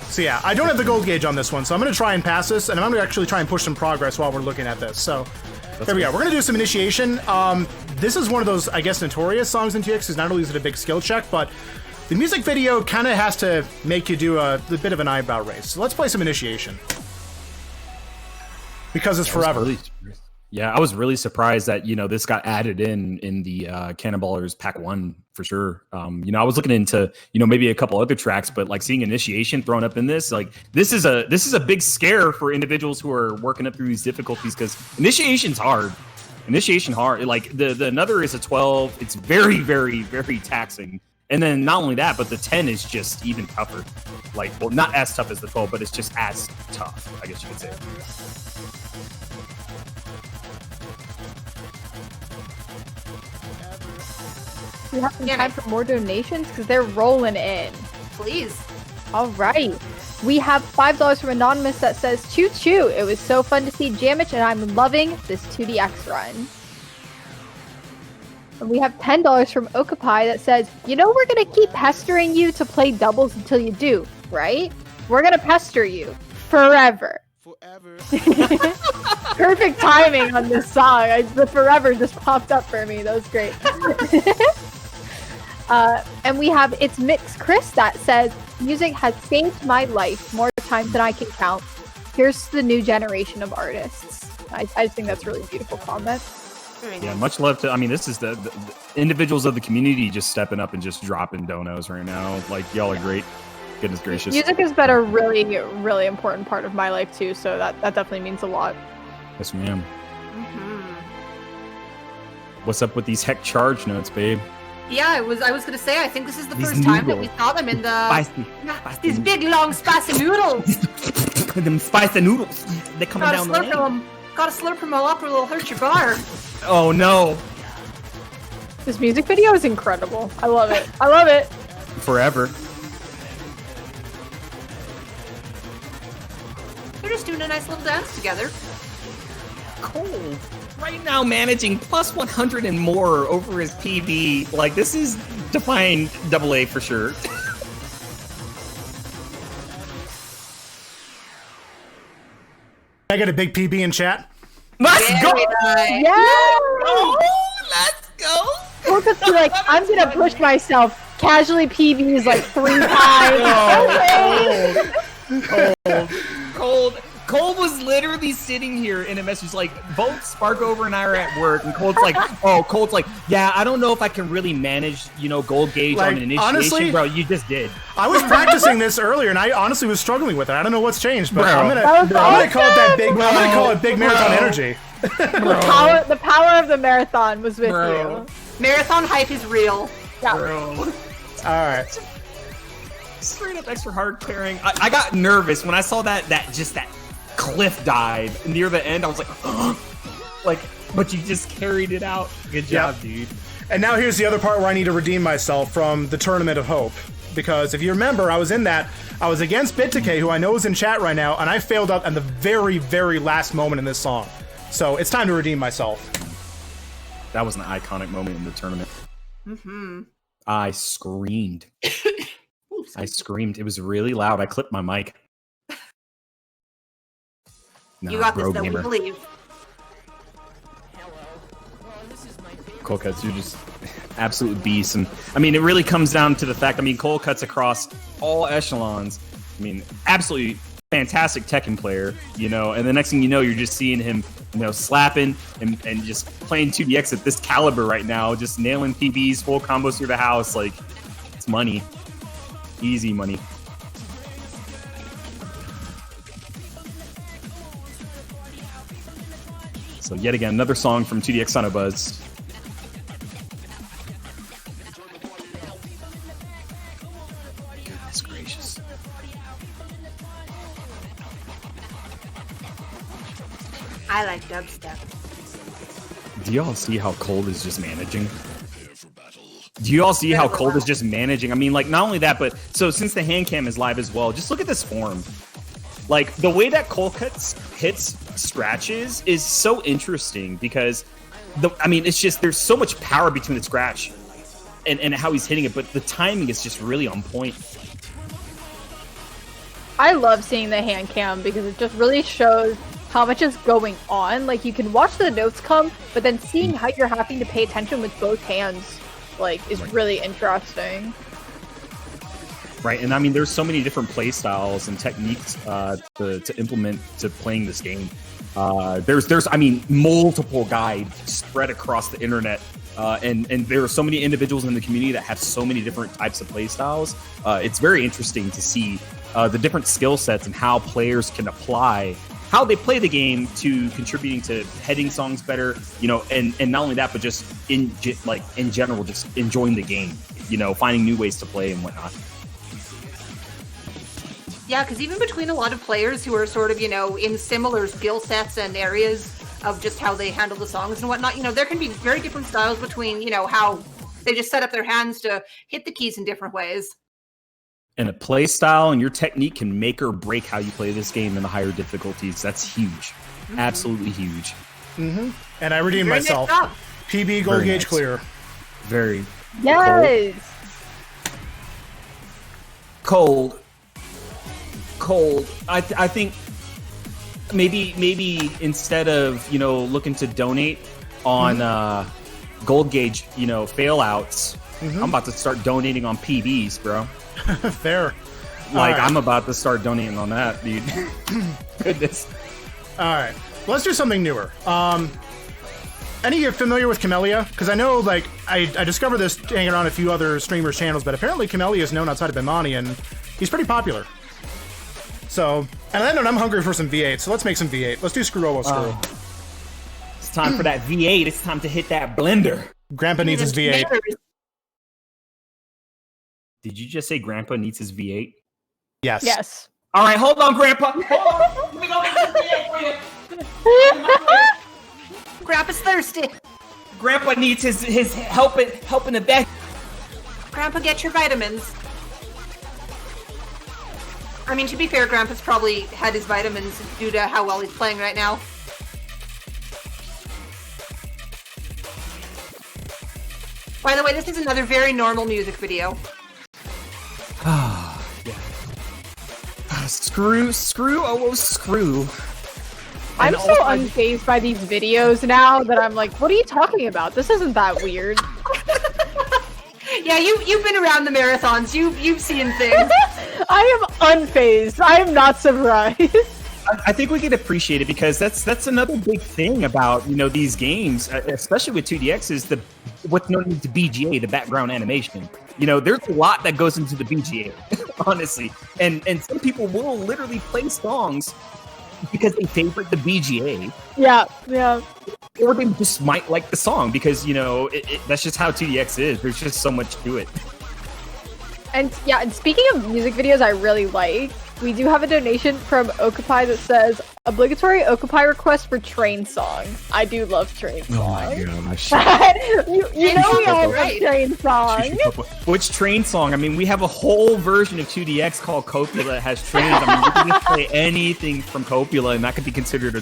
So yeah, I don't have the gold gauge on this one, so I'm going to try and pass this, and I'm going to actually try and push some progress while we're looking at this. So there we go. We're going to do some initiation. This is one of those, I guess, notorious songs in TX, because not only is it a big skill check, but the music video kind of has to make you do a bit of an eyebrow raise. So let's play some initiation. Because it's forever. Yeah, I was really surprised that, this got added in the Cannonballers Pack 1 for sure. I was looking into, maybe a couple other tracks, but like seeing Initiation thrown up in this, like this is a big scare for individuals who are working up through these difficulties, because Initiation's hard. Like the Another is a 12. It's very, very, very taxing. And then not only that, but the 10 is just even tougher. Like, well, not as tough as the 12, but it's just as tough, I guess you could say. We have some time for more donations because they're rolling in. Please. All right. We have $5 from Anonymous that says, "Choo choo. It was so fun to see Jamich, and I'm loving this 2DX run." And we have $10 from Okapai that says, "We're going to keep pestering you to play doubles until you do, right? We're going to pester you forever." Perfect timing on this song. The forever just popped up for me. That was great. And we have It's Mix Chris that says, "Music has saved my life more times than I can count. Here's to the new generation of artists." I just think that's a really beautiful comment. Yeah, much love to. I mean, this is the individuals of the community just stepping up and just dropping donos right now. Like, y'all are great. Goodness gracious. Music has been a really, really important part of my life too, so that definitely means a lot. Yes, ma'am. What's up with these heck charge notes, babe? Yeah, I was gonna say, I think this is the first time that we saw them in the these big long spicy noodles. Them spicy noodles. They coming down the lane. Gotta slurp them all up or it'll hurt your bar. Oh no. This music video is incredible. I love it. I love it. Forever. They're just doing a nice little dance together. Cool. Right now managing plus 100 and more over his PB. Like, this is defying AA for sure. I get a big PB in chat. Let's go! Yeah! Oh, let's go! We'll just be like, I'm gonna push myself. Casually PBs like 3 times. Cold. Cold was literally sitting here in a message like, both Sparkover and I are at work, and Cold's like, yeah, I don't know if I can really manage, gold gauge on an initiation. Honestly, bro, you just did. I was practicing this earlier, and I honestly was struggling with it. I don't know what's changed, but I'm gonna call it big marathon energy. The power of the marathon was with you. Marathon hype is real. Yeah. Bro. Alright. Straight up extra hard pairing. I got nervous when I saw that cliff dive near the end. I was like, but you just carried it out. Good job, dude. And now here's the other part where I need to redeem myself from the Tournament of Hope. Because if you remember, I was against BitTK, who I know is in chat right now, and I failed out at the very, very last moment in this song. So it's time to redeem myself. That was an iconic moment in the tournament. I screamed. It was really loud. I clipped my mic. You got this, though. We believe. Cold Cuts, you're just absolute beast. And I mean, it really comes down to the fact, Cold Cuts across all echelons. Absolutely fantastic Tekken player, and the next thing you know, you're just seeing him, slapping and just playing 2DX at this caliber right now, just nailing PBs, full combos through the house. Like, it's money. Easy money. So yet again, another song from 2DX Sonobuzz. Goodness gracious. I like dubstep. Do y'all see how Cold is just managing? Do you all see how Cold is just managing? Not only that, but so since the hand cam is live as well, just look at this form. Like, the way that Cold Cuts hits scratches is so interesting because, it's just, there's so much power between the scratch and how he's hitting it, but the timing is just really on point. I love seeing the hand cam because it just really shows how much is going on. Like, you can watch the notes come, but then seeing how you're having to pay attention with both hands, is really interesting. Right, and there's so many different play styles and techniques to implement to playing this game. There's I mean, multiple guides spread across the internet. And there are so many individuals in the community that have so many different types of play styles. It's very interesting to see the different skill sets and how players can apply how they play the game to contributing to heading songs better, and not only that, but just in general, just enjoying the game, finding new ways to play and whatnot. Yeah, because even between a lot of players who are sort of, in similar skill sets and areas of just how they handle the songs and whatnot, there can be very different styles between, how they just set up their hands to hit the keys in different ways. And a play style and your technique can make or break how you play this game in the higher difficulties. That's huge. Mm-hmm. Absolutely huge. Mm-hmm. And I redeemed myself. PB gold gauge clear. Very. Yes. Cold. I think maybe instead of looking to donate on gold gauge fail outs, I'm about to start donating on PBs, bro. Fair. Right. I'm about to start donating on that, dude. Goodness. All right, let's do something newer. Any of you familiar with Camellia? Because I know, I discovered this hanging around a few other streamers' channels, but apparently Camellia is known outside of Beatmania, and he's pretty popular. So, and I know I'm hungry for some V8, so let's make some V8. Let's do Screw Olo Screw. It's time for that V8. It's time to hit that blender. Grandpa needs his V8. Did you just say Grandpa needs his V8? Yes. Yes. All right, hold on, Grandpa. Hold on. Let me go get this V8 for you. Grandpa's thirsty. Grandpa needs his help in the back. Grandpa, get your vitamins. I mean, to be fair, Grandpa's probably had his vitamins due to how well he's playing right now. By the way, this is another very normal music video. Yeah. Screw. I'm so unfazed by these videos now that I'm like, what are you talking about? This isn't that weird. Yeah, you've been around the marathons. You've seen things. I am unfazed. I am not surprised. I think we can appreciate it because that's another big thing about these games, especially with 2DX, is what's known as the BGA, the background animation. There's a lot that goes into the BGA, honestly, and some people will literally play songs because they favorite the BGA. Yeah. Or they just might like the song because that's just how 2DX is. There's just so much to it. And speaking of music videos I really like, we do have a donation from Okapi that says, obligatory Okapi request for Train Song. I do love Train Song. Oh my god. you know we all love Train Song. Which Train Song? I mean, we have a whole version of 2DX called Copula that has trains. I mean, we can just play anything from Copula and that could be considered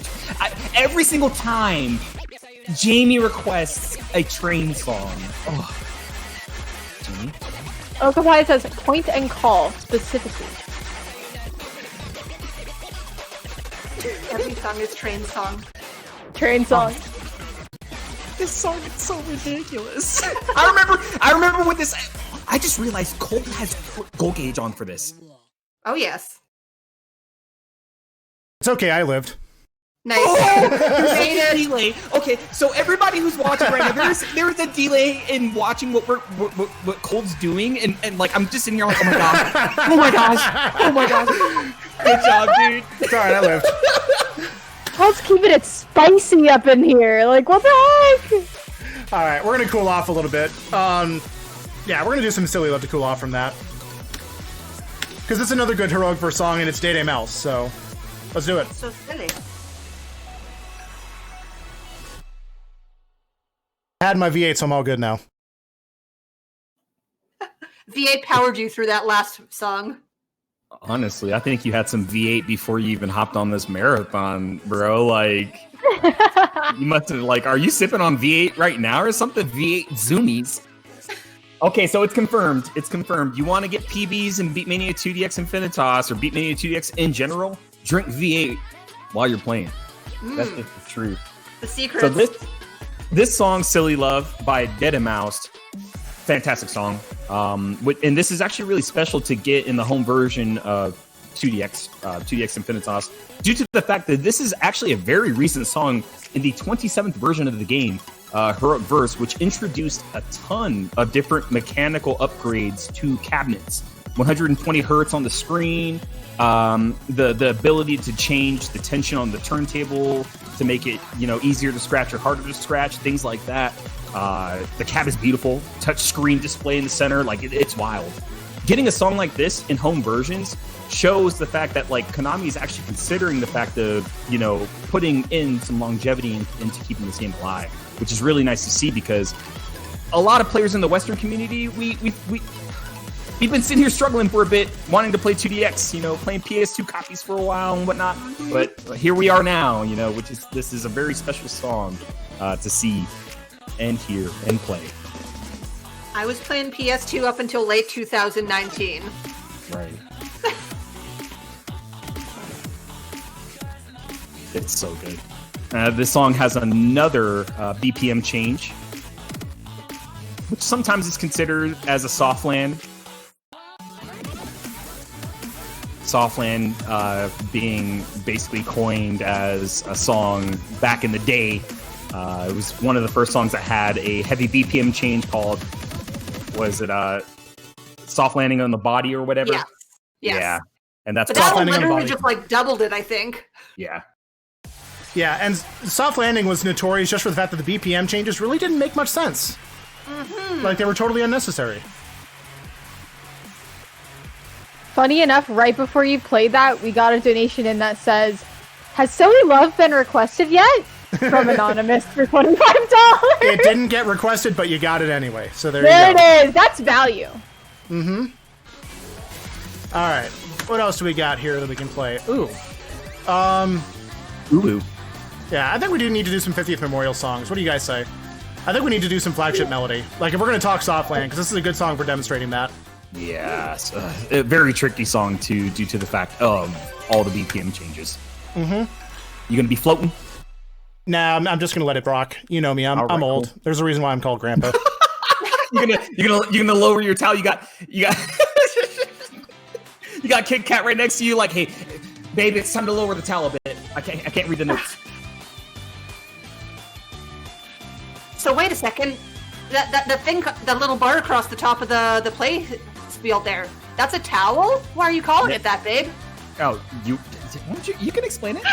every single time Jamie requests a train song. Oh. Jamie? Okapi says, point and call, specifically. Every song is Train Song. Train Song. This song is so ridiculous. I remember with this. I just realized Colt has gold gauge on for this. Oh yes. It's okay. I lived. Nice. Oh, delay. Okay, so everybody who's watching right now, there's a delay in watching what Colt's doing, and I'm just sitting here like, oh my gosh. Good job, dude. It's alright, I lived. Colt's keeping it spicy up in here. Like, what the heck? Alright, we're gonna cool off a little bit. Yeah, we're gonna do some silly love to cool off from that. Because it's another good heroic verse song, and it's Day Day Mouse, so let's do it. So silly. I had my V8, so I'm all good now. V8 powered you through that last song. Honestly, I think you had some V8 before you even hopped on this marathon, bro. Like, you must have, are you sipping on V8 right now or something? V8 Zoomies. Okay, so it's confirmed. It's confirmed. You want to get PBs in Beatmania 2DX Infinitas or Beatmania 2DX in general? Drink V8 while you're playing. That's just the truth. The secret. So this song, Silly Love by Dead Mouse, fantastic song. And this is actually really special to get in the home version of 2DX, 2DX INFINITAS, due to the fact that this is actually a very recent song in the 27th version of the game, Heroic Verse, which introduced a ton of different mechanical upgrades to cabinets. 120 hertz on the screen, the ability to change the tension on the turntable to make it, easier to scratch or harder to scratch, things like that. The cab is beautiful, touch screen display in the center, like it's wild. Getting a song like this in home versions shows the fact that Konami is actually considering the fact of, putting in some longevity into keeping this game alive, which is really nice to see, because a lot of players in the Western community, we've been sitting here struggling for a bit, wanting to play 2DX, playing PS2 copies for a while and whatnot. But here we are now, this is a very special song to see and hear and play. I was playing PS2 up until late 2019. Right. It's so good. This song has another BPM change, which sometimes is considered as a soft land. Softland being basically coined as a song back in the day. It was one of the first songs that had a heavy BPM change called, was it Soft Landing on the Body or whatever? Yeah. Yes. Yeah. And that's but that one literally just doubled it, I think. Yeah. Yeah, and Soft Landing was notorious just for the fact that the BPM changes really didn't make much sense. Mm-hmm. They were totally unnecessary. Funny enough, right before you played that, we got a donation in that says, "Has Silly Love been requested yet?" From Anonymous for $25. It didn't get requested, but you got it anyway. So there you go. There it is. That's value. Mm-hmm. All right. What else do we got here that we can play? Ooh. Ooh. Yeah, I think we do need to do some 50th Memorial songs. What do you guys say? I think we need to do some flagship melody. If we're going to talk Softland, because this is a good song for demonstrating that. Yes. A very tricky song, due to the fact of all the BPM changes. Mm-hmm. You going to be floating? Nah, I'm just going to let it rock. You know me, I'm old. Cool. There's a reason why I'm called Grandpa. You're gonna lower your towel. You got you got Kit Kat right next to you. Like, hey, babe, it's time to lower the towel a bit. I can't read the notes. So wait a second. The thing, the little bar across the top of the play field there. That's a towel? Why are you calling it that, babe? Oh, you can explain it.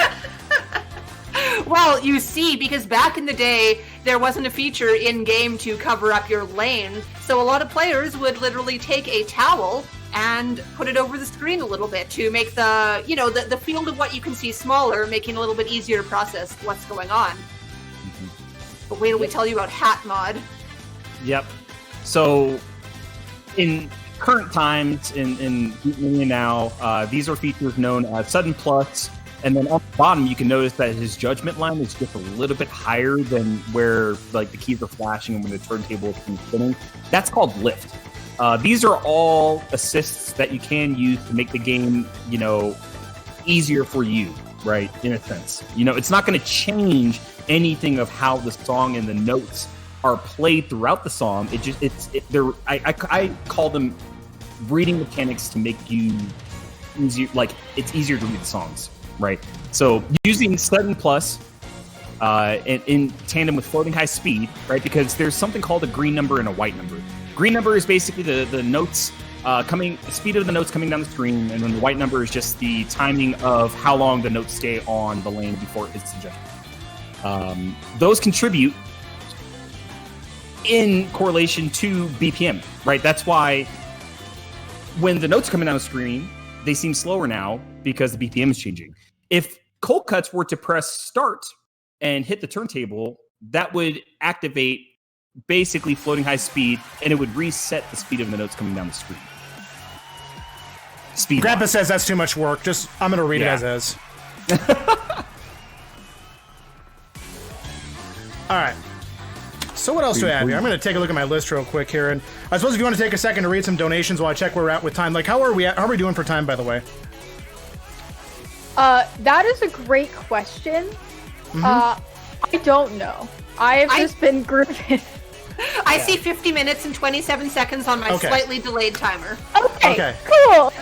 Well, you see, because back in the day, there wasn't a feature in-game to cover up your lane, so a lot of players would literally take a towel and put it over the screen a little bit to make the field of what you can see smaller, making it a little bit easier to process what's going on. Mm-hmm. But wait till we tell you about Hat Mod. Yep. So, in current times, in Beatmania now, these are features known as Sudden Plus. And then on the bottom, you can notice that his judgment line is just a little bit higher than where the keys are flashing and when the turntable is spinning. That's called lift. These are all assists that you can use to make the game, easier for you, right? In a sense, it's not going to change anything of how the song and the notes are played throughout the song. I call them reading mechanics to make you easier. It's easier to read the songs. Right, so using Sudden Plus in tandem with Floating High Speed, right, because there's something called a green number and a white number. Green number is basically the notes speed of the notes coming down the screen, and then the white number is just the timing of how long the notes stay on the lane before it hits the judgment. Those contribute in correlation to BPM, right? That's why when the notes are coming down the screen, they seem slower now because the BPM is changing. If Cold Cuts were to press start and hit the turntable, that would activate basically Floating High Speed, and it would reset the speed of the notes coming down the screen. Speed. Grandpa says that's too much work. I'm going to read it as is. All right. So what else do I have here? I'm going to take a look at my list real quick here, and I suppose if you want to take a second to read some donations while I check where we're at with time. How are we doing for time, by the way? That is a great question. Mm-hmm. I don't know. I have just been grouping. I see 50 minutes and 27 seconds on my slightly delayed timer. Okay. Cool.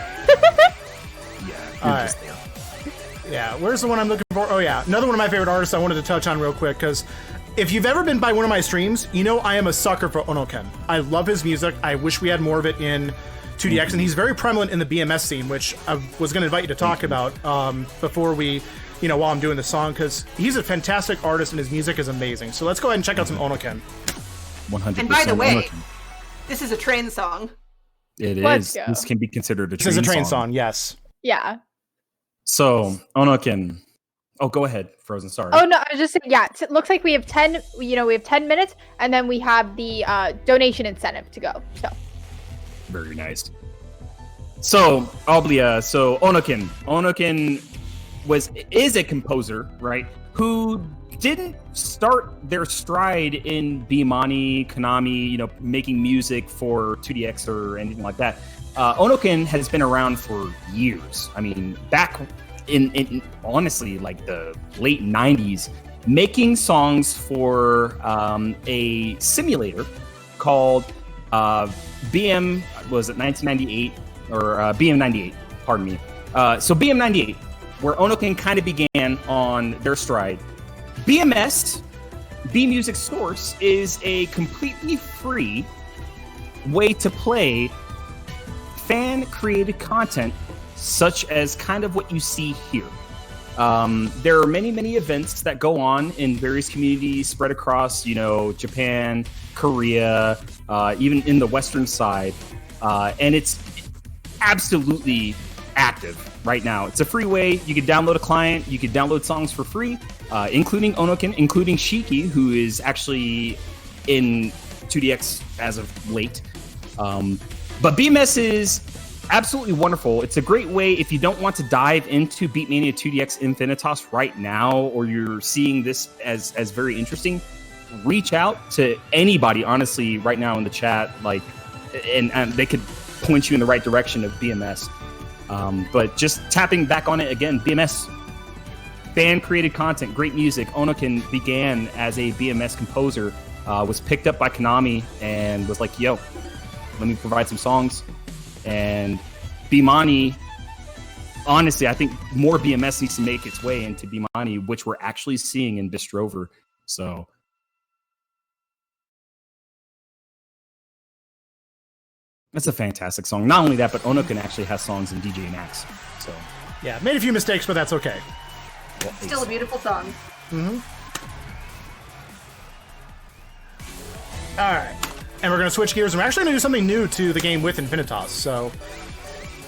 You're right. just there. Yeah, where's the one I'm looking for? Oh yeah, another one of my favorite artists I wanted to touch on real quick, because if you've ever been by one of my streams, you know I am a sucker for Onoken. I love his music. I wish we had more of it in 2DX, and he's very prevalent in the BMS scene, which I was going to invite you to talk about before we, while I'm doing the song, because he's a fantastic artist and his music is amazing. So let's go ahead and check out some Onoken. 100%. And by the way, Onoken. this is a train song. It Let's is. go. This can be considered a This is a train song, yes. Yeah. So, Onoken. Oh, go ahead, Frozen. Sorry. Oh no, I was just saying, yeah. It looks like we have 10. We have 10 minutes, and then we have the donation incentive to go. So. Very nice. So, Oblia. So, Onoken. Onoken is a composer, right? Who didn't start their stride in Beatmania, Konami, making music for 2DX or anything like that. Onoken has been around for years. I mean, back in honestly, like the late 90s, making songs for a simulator called BM, was it 1998 or BM98? Pardon me. So BM98, where Onoken kind of began on their stride. BMS, B Music Source, is a completely free way to play fan-created content, such as kind of what you see here. There are many, many events that go on in various communities spread across, Japan, Korea, even in the Western side. And it's absolutely active right now. It's a free way. You can download a client. You can download songs for free, including Onoken, including Shiki, who is actually in 2DX as of late. But BMS is absolutely wonderful. It's a great way if you don't want to dive into Beatmania 2DX Infinitas right now, or you're seeing this as very interesting. Reach out to anybody, honestly, right now in the chat, and they could point you in the right direction of BMS. But just tapping back on it again, BMS, fan-created content, great music. Onoken began as a BMS composer, was picked up by Konami, and was like, yo, let me provide some songs. And Beatmania, honestly, I think more BMS needs to make its way into Beatmania, which we're actually seeing in Bistrover. So that's a fantastic song. Not only that, but Onoken actually has songs in DJ Max. So yeah, made a few mistakes, but that's okay. Well, Still a beautiful song. Mm-hmm. All right. And we're going to switch gears, and we're actually going to do something new to the game with Infinitas. So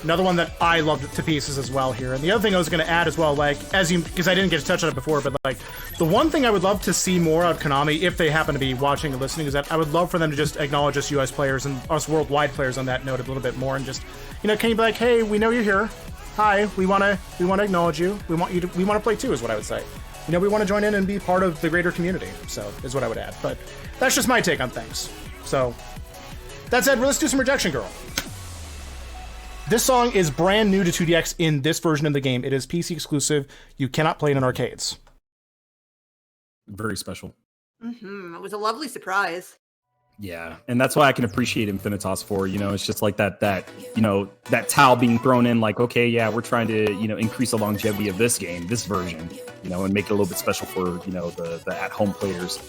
another one that I loved to pieces as well here. And the other thing I was going to add as well, because I didn't get to touch on it before, but the one thing I would love to see more of Konami, if they happen to be watching and listening, is that I would love for them to just acknowledge us US players and us worldwide players on that note a little bit more, and just, can you be like, hey, we know you're here. Hi, we want to acknowledge you. We want to play too, is what I would say. We want to join in and be part of the greater community. So is what I would add. But that's just my take on things. So, that said, let's do some Rejection Girl. This song is brand new to 2DX in this version of the game. It is PC exclusive. You cannot play it in arcades. very special. Mm-hmm. It was a lovely surprise. Yeah, and that's why I can appreciate Infinitas for, it's just like that towel being thrown in, like, okay, yeah, we're trying to, increase the longevity of this game, this version, and make it a little bit special for, the at-home players.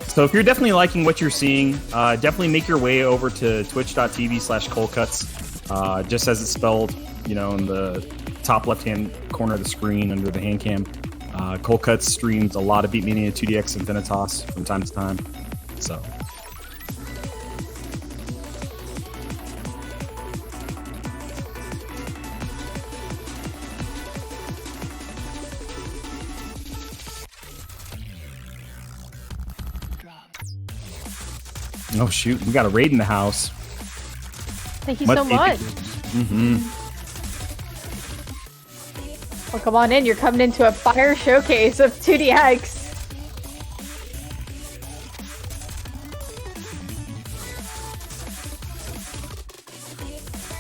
So if you're definitely liking what you're seeing, definitely make your way over to twitch.tv/k0ldx, just as it's spelled, in the top left-hand corner of the screen under the hand cam. k0ldx streams a lot of Beatmania 2DX Infinitas from time to time. So oh shoot, we got a raid in the house. Thank you so much. Mm-hmm. Well, come on in. You're coming into a fire showcase of 2DX.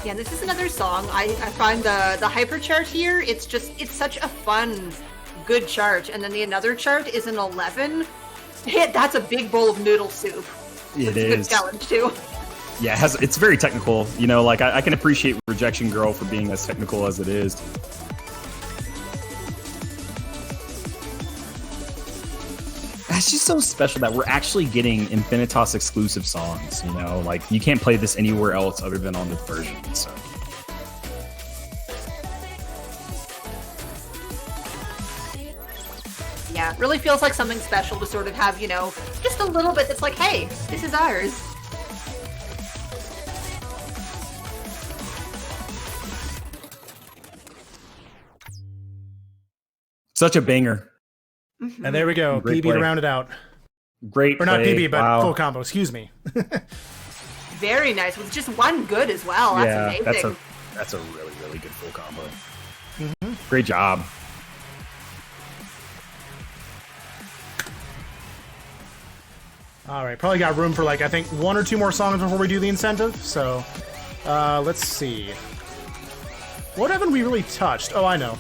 Yeah, this is another song. I find the hyper chart here, it's such a fun, good chart. And then the another chart is an 11. That's a big bowl of noodle soup. It That's is. a good challenge too. Yeah, it's very technical. You know, like I can appreciate Rejection Girl for being as technical as it is. It's just so special that we're actually getting INFINITAS exclusive songs. You know, like you can't play this anywhere else other than on this version. So. Yeah, really feels like something special to sort of have, you know, just a little bit that's like, hey, this is ours. Such a banger. And there we go. Great PB play. to round it out. Great. Or not play. PB, but wow. full combo. Excuse me. Very nice. With just one good as well. That's amazing. That's a really, really good full combo. Great job. All right, probably got room for like, I think 1 or 2 more songs before we do the incentive. So let's see. What haven't we really touched? Oh, I know.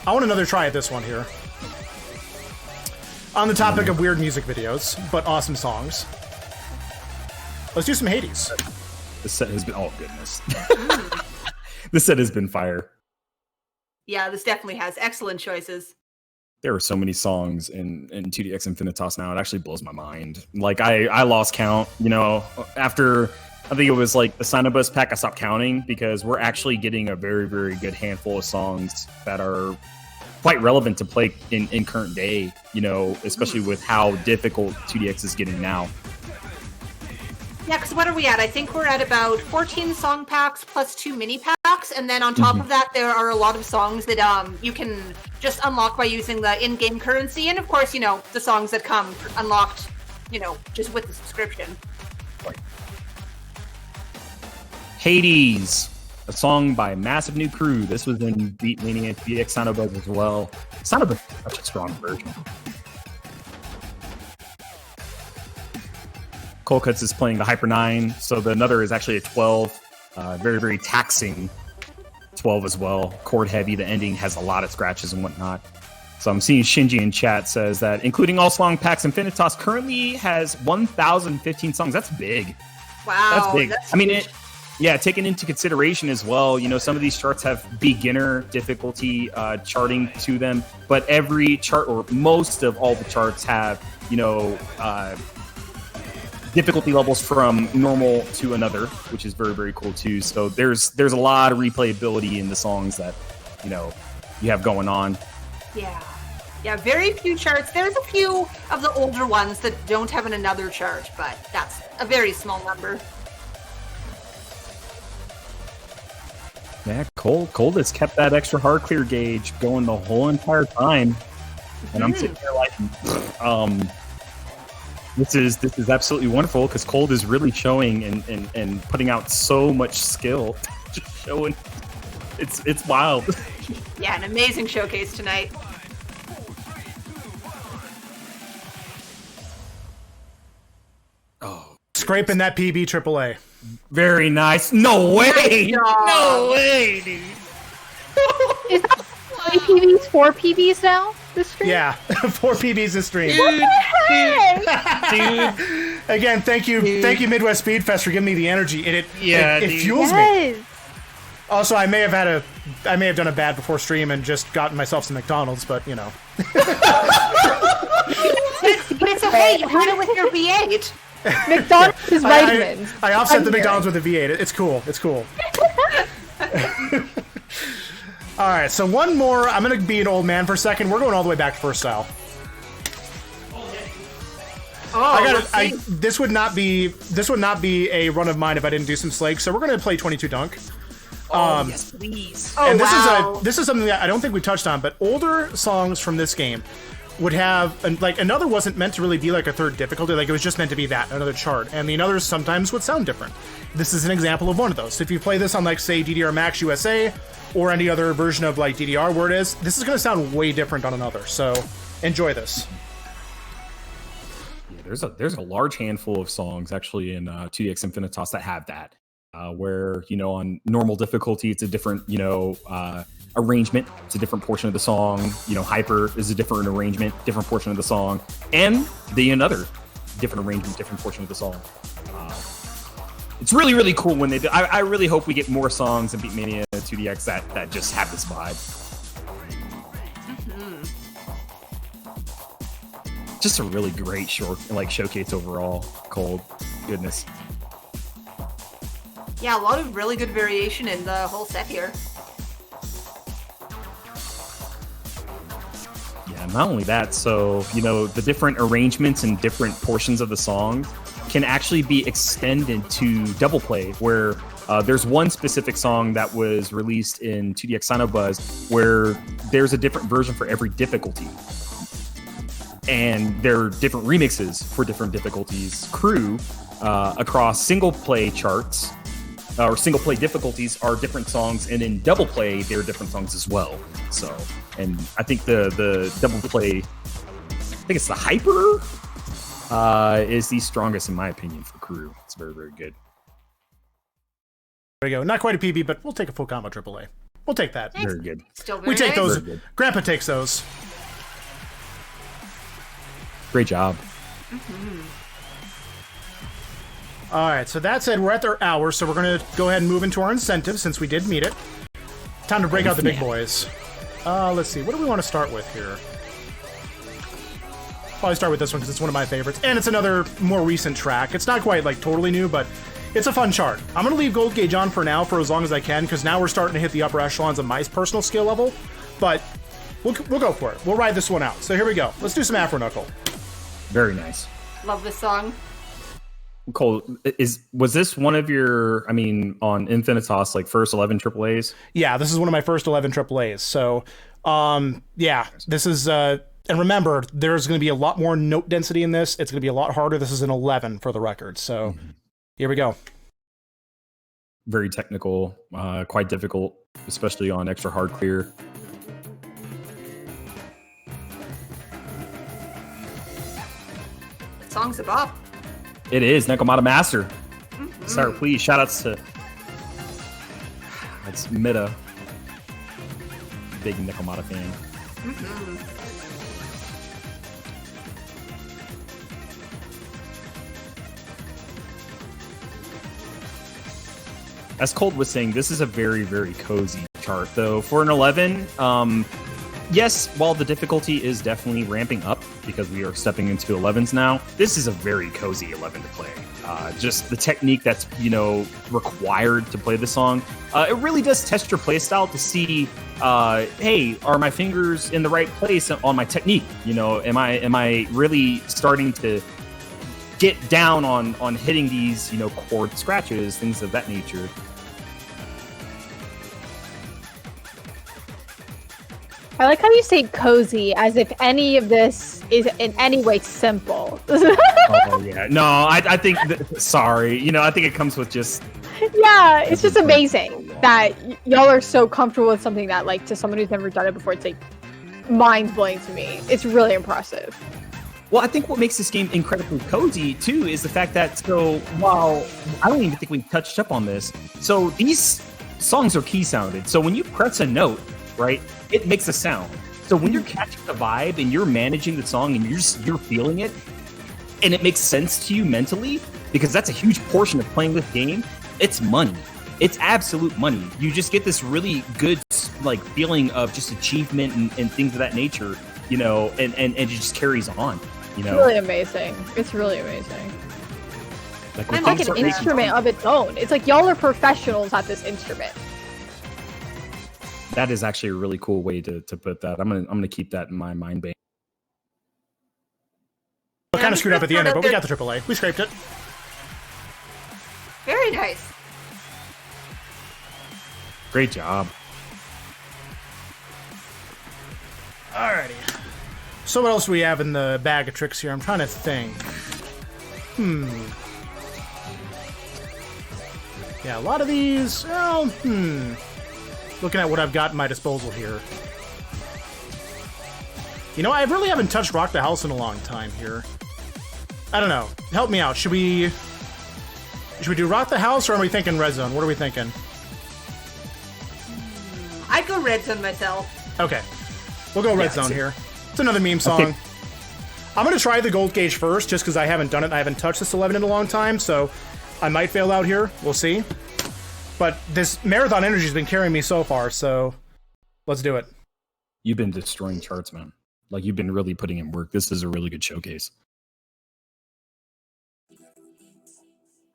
I want another try at this one here. On the topic of weird music videos, but awesome songs. Let's do some Hades. This set has been, oh goodness. This set has been fire. Yeah, this definitely has excellent choices. There are so many songs in 2DX INFINITAS now. It actually blows my mind. Like I lost count, you know, after I think it was like the Sinobus pack, I stopped counting because we're actually getting a very, very good handful of songs that are quite relevant to play in current day, you know, especially with how difficult 2DX is getting now. Yeah, because what are we at? I think we're at about 14 song packs plus 2 mini packs, and then on top of that, there are a lot of songs that you can just unlock by using the in-game currency, and of course, you know, the songs that come unlocked, you know, just with the subscription. Hades, a song by Massive New Crew. This was in Beatmania, IIDX Sinobus as well. Sinobus is such a strong version. Cold Cuts is playing the Hyper 9, so the another is actually a 12. Very, very taxing 12 as well. Chord heavy, the ending has a lot of scratches and whatnot. So I'm seeing Shinji in chat says that including all song packs, INFINITAS currently has 1,015 songs. That's big. Wow. That's big. I mean, taking into consideration as well, you know, some of these charts have beginner difficulty charting to them, but every chart or most of all the charts have, you know, difficulty levels from normal to another, which is very, very cool too. So there's a lot of replayability in the songs that, you know, you have going on. Yeah, very few charts. There's a few of the older ones that don't have another chart, but that's a very small number. Yeah, Cold has kept that extra hard clear gauge going the whole entire time. And I'm sitting here like, this is absolutely wonderful because Cold is really showing and putting out so much skill. Just showing, it's wild. Yeah, an amazing showcase tonight. Oh, Scraping that PB AAA. very nice. No way! No way, dude. Is that 3 PBs, 4 PBs now? This stream? Yeah, 4 PBs this stream. Dude. Again, thank you, Midwest Speed Fest for giving me the energy. It dude. fuels me. Also, I may have done a bad before stream and just gotten myself some McDonald's, but you know. But it's okay. You had it with your V8. McDonald's is vitamins. I offset the McDonald's with a V8. It's cool. It's cool. All right, so one more. I'm gonna be an old man for a second. We're going all the way back to first style. This would not be a run of mine if I didn't do some Slake. So we're gonna play 22 Dunk. Yes, please. And this is something that I don't think we touched on, but older songs from this game would have, like, another wasn't meant to really be like a third difficulty, like it was just meant to be that, another chart, and the others sometimes would sound different. This is an example of one of those. So if you play this on, like, say, DDR Max USA, or any other version of, like, DDR where it is, this is going to sound way different on another, so enjoy this. Yeah, there's a large handful of songs, actually, in 2DX INFINITAS that have that, where, you know, on normal difficulty, it's a different, you know, arrangement. It's a different portion of the song. You know, Hyper is a different arrangement, different portion of the song, and another different arrangement, different portion of the song. it's really, really cool when they do. I really hope we get more songs in Beatmania 2DX that just have this vibe. Just a really great showcase overall. Cold, goodness. Yeah, a lot of really good variation in the whole set here. Yeah, not only that, so, you know, the different arrangements and different portions of the song can actually be extended to double play, where there's one specific song that was released in 2DX Sinobuzz where there's a different version for every difficulty. And there are different remixes for different difficulties. Crew across single play charts or single play difficulties are different songs, and in double play they're different songs as well. So, and I think the double play, I think it's the Hyper, is the strongest in my opinion for Crew. It's very, very good. There we go. Not quite a PB, but we'll take a full combo AAA. We'll take that. Very good. Still very We take nice. those. Grandpa takes those. Great job. All right, so that said, we're at their hour, so we're going to go ahead and move into our incentive since we did meet it. Time to break out the big boys. Let's see. What do we want to start with here? Probably start with this one because it's one of my favorites, and it's another more recent track. It's not quite like totally new, but it's a fun chart. I'm going to leave Gold Gauge on for now for as long as I can, because now we're starting to hit the upper echelons of my personal skill level, but we'll go for it. We'll ride this one out. So here we go. Let's do some Afro Knuckle. Very nice. Love this song. Cole, was this one of your, I mean, on INFINITAS, like first 11 AAAs? Yeah, this is one of my first 11 AAAs. So, yeah, this is, and remember, there's going to be a lot more note density in this. It's going to be a lot harder. This is an 11 for the record. So, here we go. Very technical, quite difficult, especially on extra hard clear. The song's a bop. It is Nekomata Master. Sorry, please. Shout outs to that's Mita. Big Nekomata fan. As Cold was saying, this is a very, very cozy chart, though. For an 11, yes, while the difficulty is definitely ramping up because we are stepping into 11s now, this is a very cozy 11 to play. Just the technique that's, you know, required to play the song. It really does test your playstyle to see, hey, are my fingers in the right place on my technique? You know, am I really starting to get down on hitting these, you know, chord scratches, things of that nature. I like how you say cozy, as if any of this is in any way simple. Oh yeah, no, I think. Sorry, you know, I think it comes with just. Yeah, it's just amazing that y'all are so comfortable with something that, like, to someone who's never done it before, it's like mind blowing to me. It's really impressive. Well, I think what makes this game incredibly cozy too is the fact that, so while I don't even think we touched up on this, so these songs are key sounded. So when you press a note, right, it makes a sound. So when you're catching the vibe and you're managing the song and you're feeling it, and it makes sense to you mentally, because that's a huge portion of playing this game, it's money. It's absolute money. You just get this really good, like, feeling of just achievement and things of that nature, you know, and it just carries on, you know. It's really amazing. It's really amazing. Like, I'm like an instrument of its own. It's like y'all are professionals at this instrument. That is actually a really cool way to put that. I'm gonna keep that in my mind bank. We kind of screwed up at the end there, but we got the AAA. We scraped it. Very nice. Great job. Alrighty. So what else do we have in the bag of tricks here? I'm trying to think. Yeah, a lot of these, well, looking at what I've got at my disposal here. You know, I really haven't touched Rock the House in a long time here. I don't know. Help me out. Should we do Rock the House, or are we thinking Red Zone? What are we thinking? I'd go Red Zone myself. Okay. We'll go Red Zone here. It's another meme song. Okay. I'm going to try the Gold Gauge first, just because I haven't done it. I haven't touched this 11 in a long time, so I might fail out here. We'll see. But this marathon energy has been carrying me so far, so let's do it. You've been destroying charts, man. Like, you've been really putting in work. This is a really good showcase.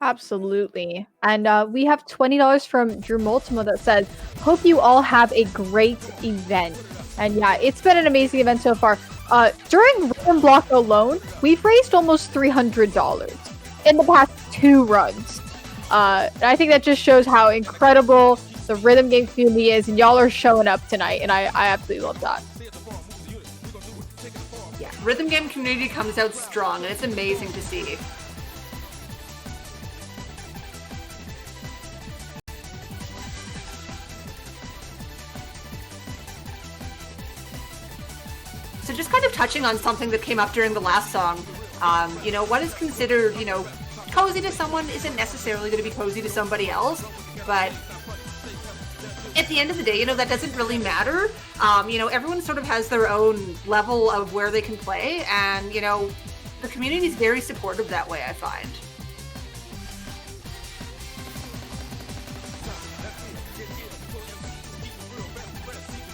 Absolutely. And we have $20 from Drew Multimo that says, hope you all have a great event. And yeah, it's been an amazing event so far. During Rhythm Block alone, we've raised almost $300 in the past 2 runs. I think that just shows how incredible the rhythm game community is, and y'all are showing up tonight, and I absolutely love that. Yeah, rhythm game community comes out strong, and it's amazing to see. So just kind of touching on something that came up during the last song, you know, what is considered, you know, cozy to someone isn't necessarily going to be cozy to somebody else, but at the end of the day, you know, that doesn't really matter. You know, everyone sort of has their own level of where they can play, and, you know, the community is very supportive that way, I find.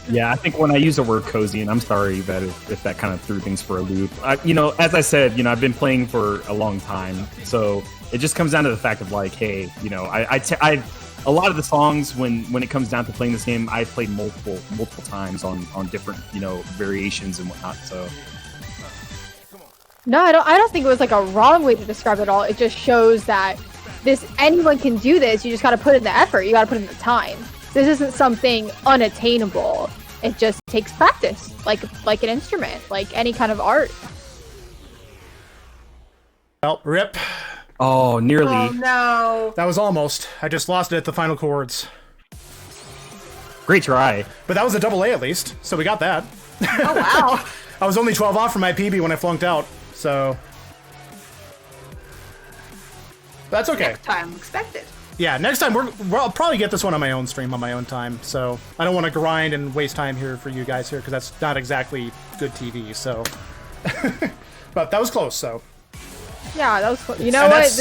Yeah, I think when I use the word cozy, and I'm sorry that if that kind of threw things for a loop, you know, as I said, you know, I've been playing for a long time, so it just comes down to the fact of like, hey, you know, I a lot of the songs when it comes down to playing this game, I played multiple times on different, you know, variations and whatnot. So no, I don't think it was like a wrong way to describe it all. It just shows that anyone can do this. You just got to put in the effort. You got to put in the time. This isn't something unattainable. It just takes practice, like an instrument, like any kind of art. Well, rip. Oh, nearly. Oh, no. That was almost. I just lost it at the final chords. Great try. But that was a double A at least, so we got that. Oh, wow. I was only 12 off from my PB when I flunked out, so... That's okay. Next time, expect it. Yeah, next time I'll probably get this one on my own stream on my own time, so I don't want to grind and waste time here for you guys here, because that's not exactly good TV, so... But that was close, so... Yeah, that was cool. You know what?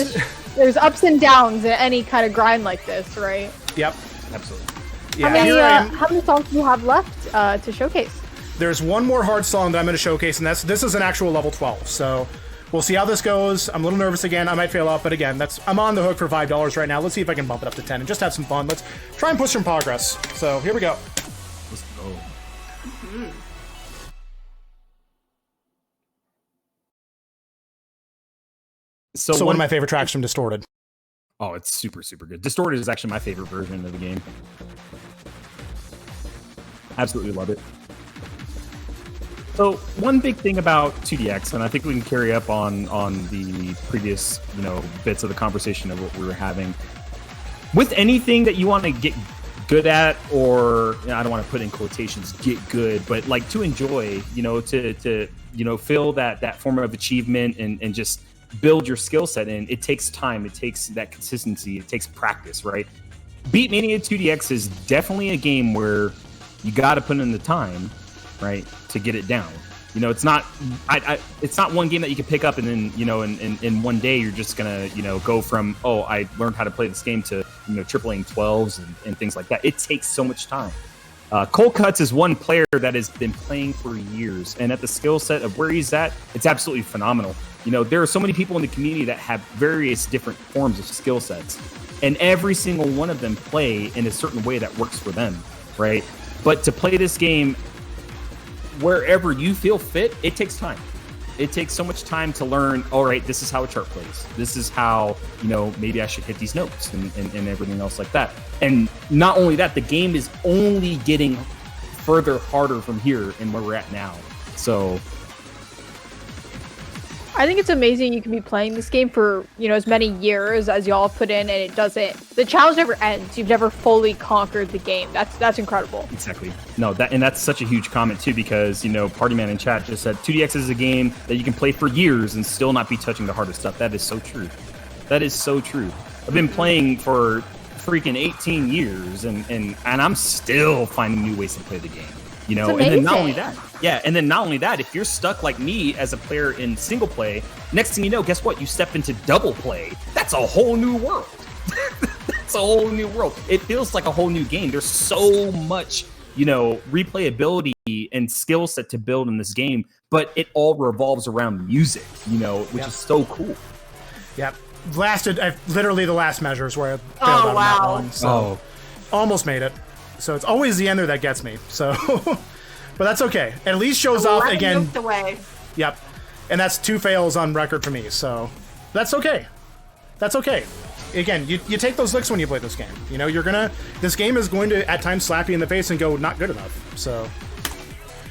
There's ups and downs in any kind of grind like this, right? Yep. Absolutely. Yeah, how many songs do you have left to showcase? There's one more hard song that I'm going to showcase, and this is an actual level 12, so we'll see how this goes. I'm a little nervous again. I might fail out, but again, I'm on the hook for $5 right now. Let's see if I can bump it up to 10 and just have some fun. Let's try and push some progress. So here we go. Let's go. Mm-hmm. So one of my favorite tracks from Distorted. Oh, it's super, super good. Distorted is actually my favorite version of the game. Absolutely love it. So one big thing about 2DX, and I think we can carry up on the previous, you know, bits of the conversation of what we were having. With anything that you want to get good at, or you know, I don't want to put in quotations, get good, but like to enjoy, you know, to you know, feel that form of achievement and just build your skill set in, it takes time, it takes that consistency, it takes practice, right? Beatmania 2DX is definitely a game where you got to put in the time, right, to get it down. You know, it's not it's not one game that you can pick up and then, you know, in one day you're just gonna, you know, go from, oh, I learned how to play this game to, you know, tripling 12s and things like that. It takes so much time. k0ldx is one player that has been playing for years, and at the skill set of where he's at, it's absolutely phenomenal. You know, there are so many people in the community that have various different forms of skill sets, and every single one of them play in a certain way that works for them, right? But to play this game wherever you feel fit, it takes time. It takes so much time to learn, all right, this is how a chart plays. This is how, you know, maybe I should hit these notes and everything else like that. And not only that, the game is only getting further harder from here and where we're at now. So I think it's amazing you can be playing this game for, you know, as many years as y'all put in, and the challenge never ends. You've never fully conquered the game. That's incredible. Exactly. No, that's such a huge comment too, because, you know, Partyman in chat just said 2DX is a game that you can play for years and still not be touching the hardest stuff. That is so true. That is so true. I've been playing for freaking 18 years and I'm still finding new ways to play the game. You know, and then not only that, if you're stuck like me as a player in single play, next thing you know, guess what? You step into double play. That's a whole new world. That's a whole new world. It feels like a whole new game. There's so much, you know, replayability and skill set to build in this game, but it all revolves around music, you know, which is so cool. Yep. Literally the last measures where I failed out on that one. So almost made it. So it's always the ender that gets me. So, but that's okay. At least shows off again. Away. Yep. And that's 2 fails on record for me. So that's okay. That's okay. Again, you take those licks when you play this game. You know, this game is going to at times slap you in the face and go, not good enough. So,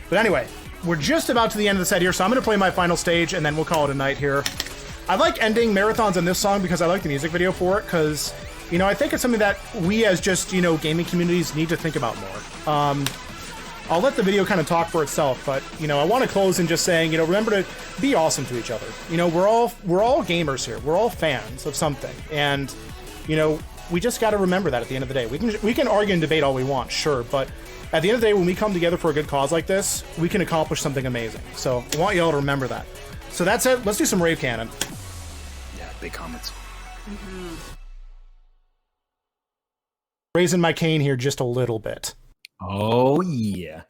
but anyway, we're just about to the end of the set here. So I'm going to play my final stage and then we'll call it a night here. I like ending marathons on this song because I like the music video for it, because, you know, I think it's something that we as just, you know, gaming communities need to think about more. I'll let the video kind of talk for itself, but, you know, I want to close in just saying, you know, remember to be awesome to each other. You know, we're all gamers here. We're all fans of something. And, you know, we just got to remember that at the end of the day. We can argue and debate all we want, sure, but at the end of the day, when we come together for a good cause like this, we can accomplish something amazing. So I want you all to remember that. So that's it. Let's do some rave cannon. Big comments. Raising my cane here just a little bit. Oh, yeah.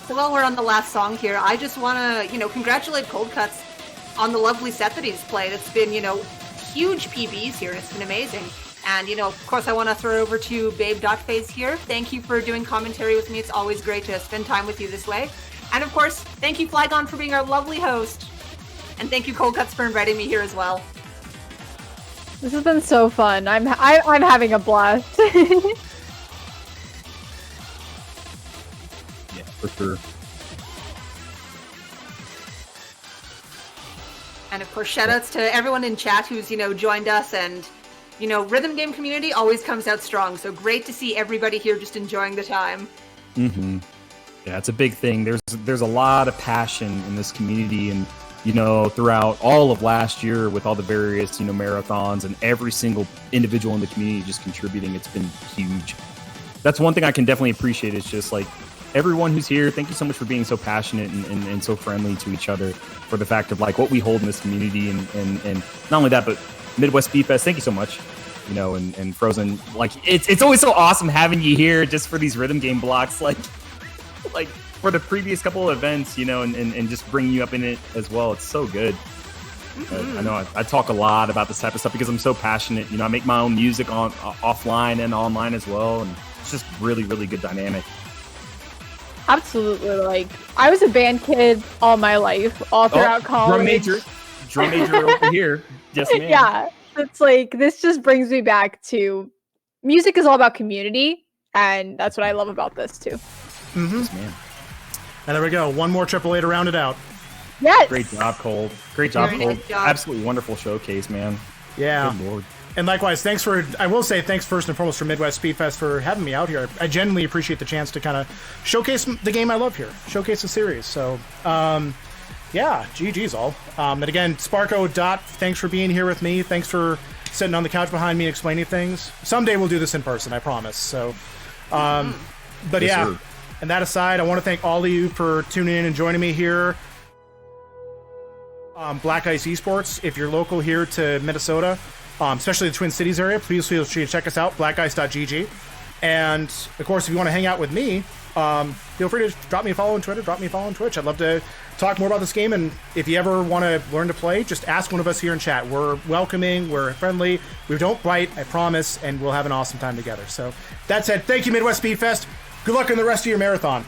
So while we're on the last song here, I just want to, you know, congratulate Cold Cuts on the lovely set that he's played. It's been, you know, huge PBs here, and it's been amazing. And, you know, of course, I want to throw it over to Babe.Phase here. Thank you for doing commentary with me. It's always great to spend time with you this way. And, of course, thank you, Flygon, for being our lovely host. And thank you, Cold Cuts, for inviting me here as well. This has been so fun. I'm having a blast. For sure. And of course, shout outs to everyone in chat who's, you know, joined us, and, you know, rhythm game community always comes out strong. So great to see everybody here just enjoying the time. Mm-hmm. Yeah, it's a big thing. There's a lot of passion in this community, and, you know, throughout all of last year with all the various, you know, marathons and every single individual in the community just contributing, it's been huge. That's one thing I can definitely appreciate. It's just like, everyone who's here, thank you so much for being so passionate and so friendly to each other, for the fact of like what we hold in this community, and not only that, but Midwest Beat Fest, thank you so much. You know, and Frozen, like it's always so awesome having you here just for these rhythm game blocks, like for the previous couple of events, you know, and just bringing you up in it as well. It's so good. I know I talk a lot about this type of stuff because I'm so passionate. You know, I make my own music on offline and online as well, and it's just really, really good dynamic. Absolutely. Like, I was a band kid all my life, all throughout college. Drum major over here. Yes, ma'am. Yeah. It's like, this just brings me back to music is all about community, and that's what I love about this too. Mm-hmm. Yes, ma'am. And there we go. One more AAA to round it out. Yes. Great job, Cold. Great job, Cold. Nice job. Absolutely wonderful showcase, man. Yeah. Good Lord. And likewise, I will say thanks first and foremost for Midwest Speed Fest for having me out here. I genuinely appreciate the chance to kind of showcase the game I love here, showcase the series. So, yeah, GG's all. And again, Sparko, thanks for being here with me. Thanks for sitting on the couch behind me and explaining things. Someday we'll do this in person, I promise. So, but yes, yeah, sir. And that aside, I want to thank all of you for tuning in and joining me here. Black Ice Esports, if you're local here to Minnesota, especially the Twin Cities area, please feel free to check us out, blackice.gg. And, of course, if you want to hang out with me, feel free to drop me a follow on Twitter, drop me a follow on Twitch. I'd love to talk more about this game, and if you ever want to learn to play, just ask one of us here in chat. We're welcoming, we're friendly, we don't bite, I promise, and we'll have an awesome time together. So, that said, thank you, Midwest Speed Fest. Good luck in the rest of your marathon.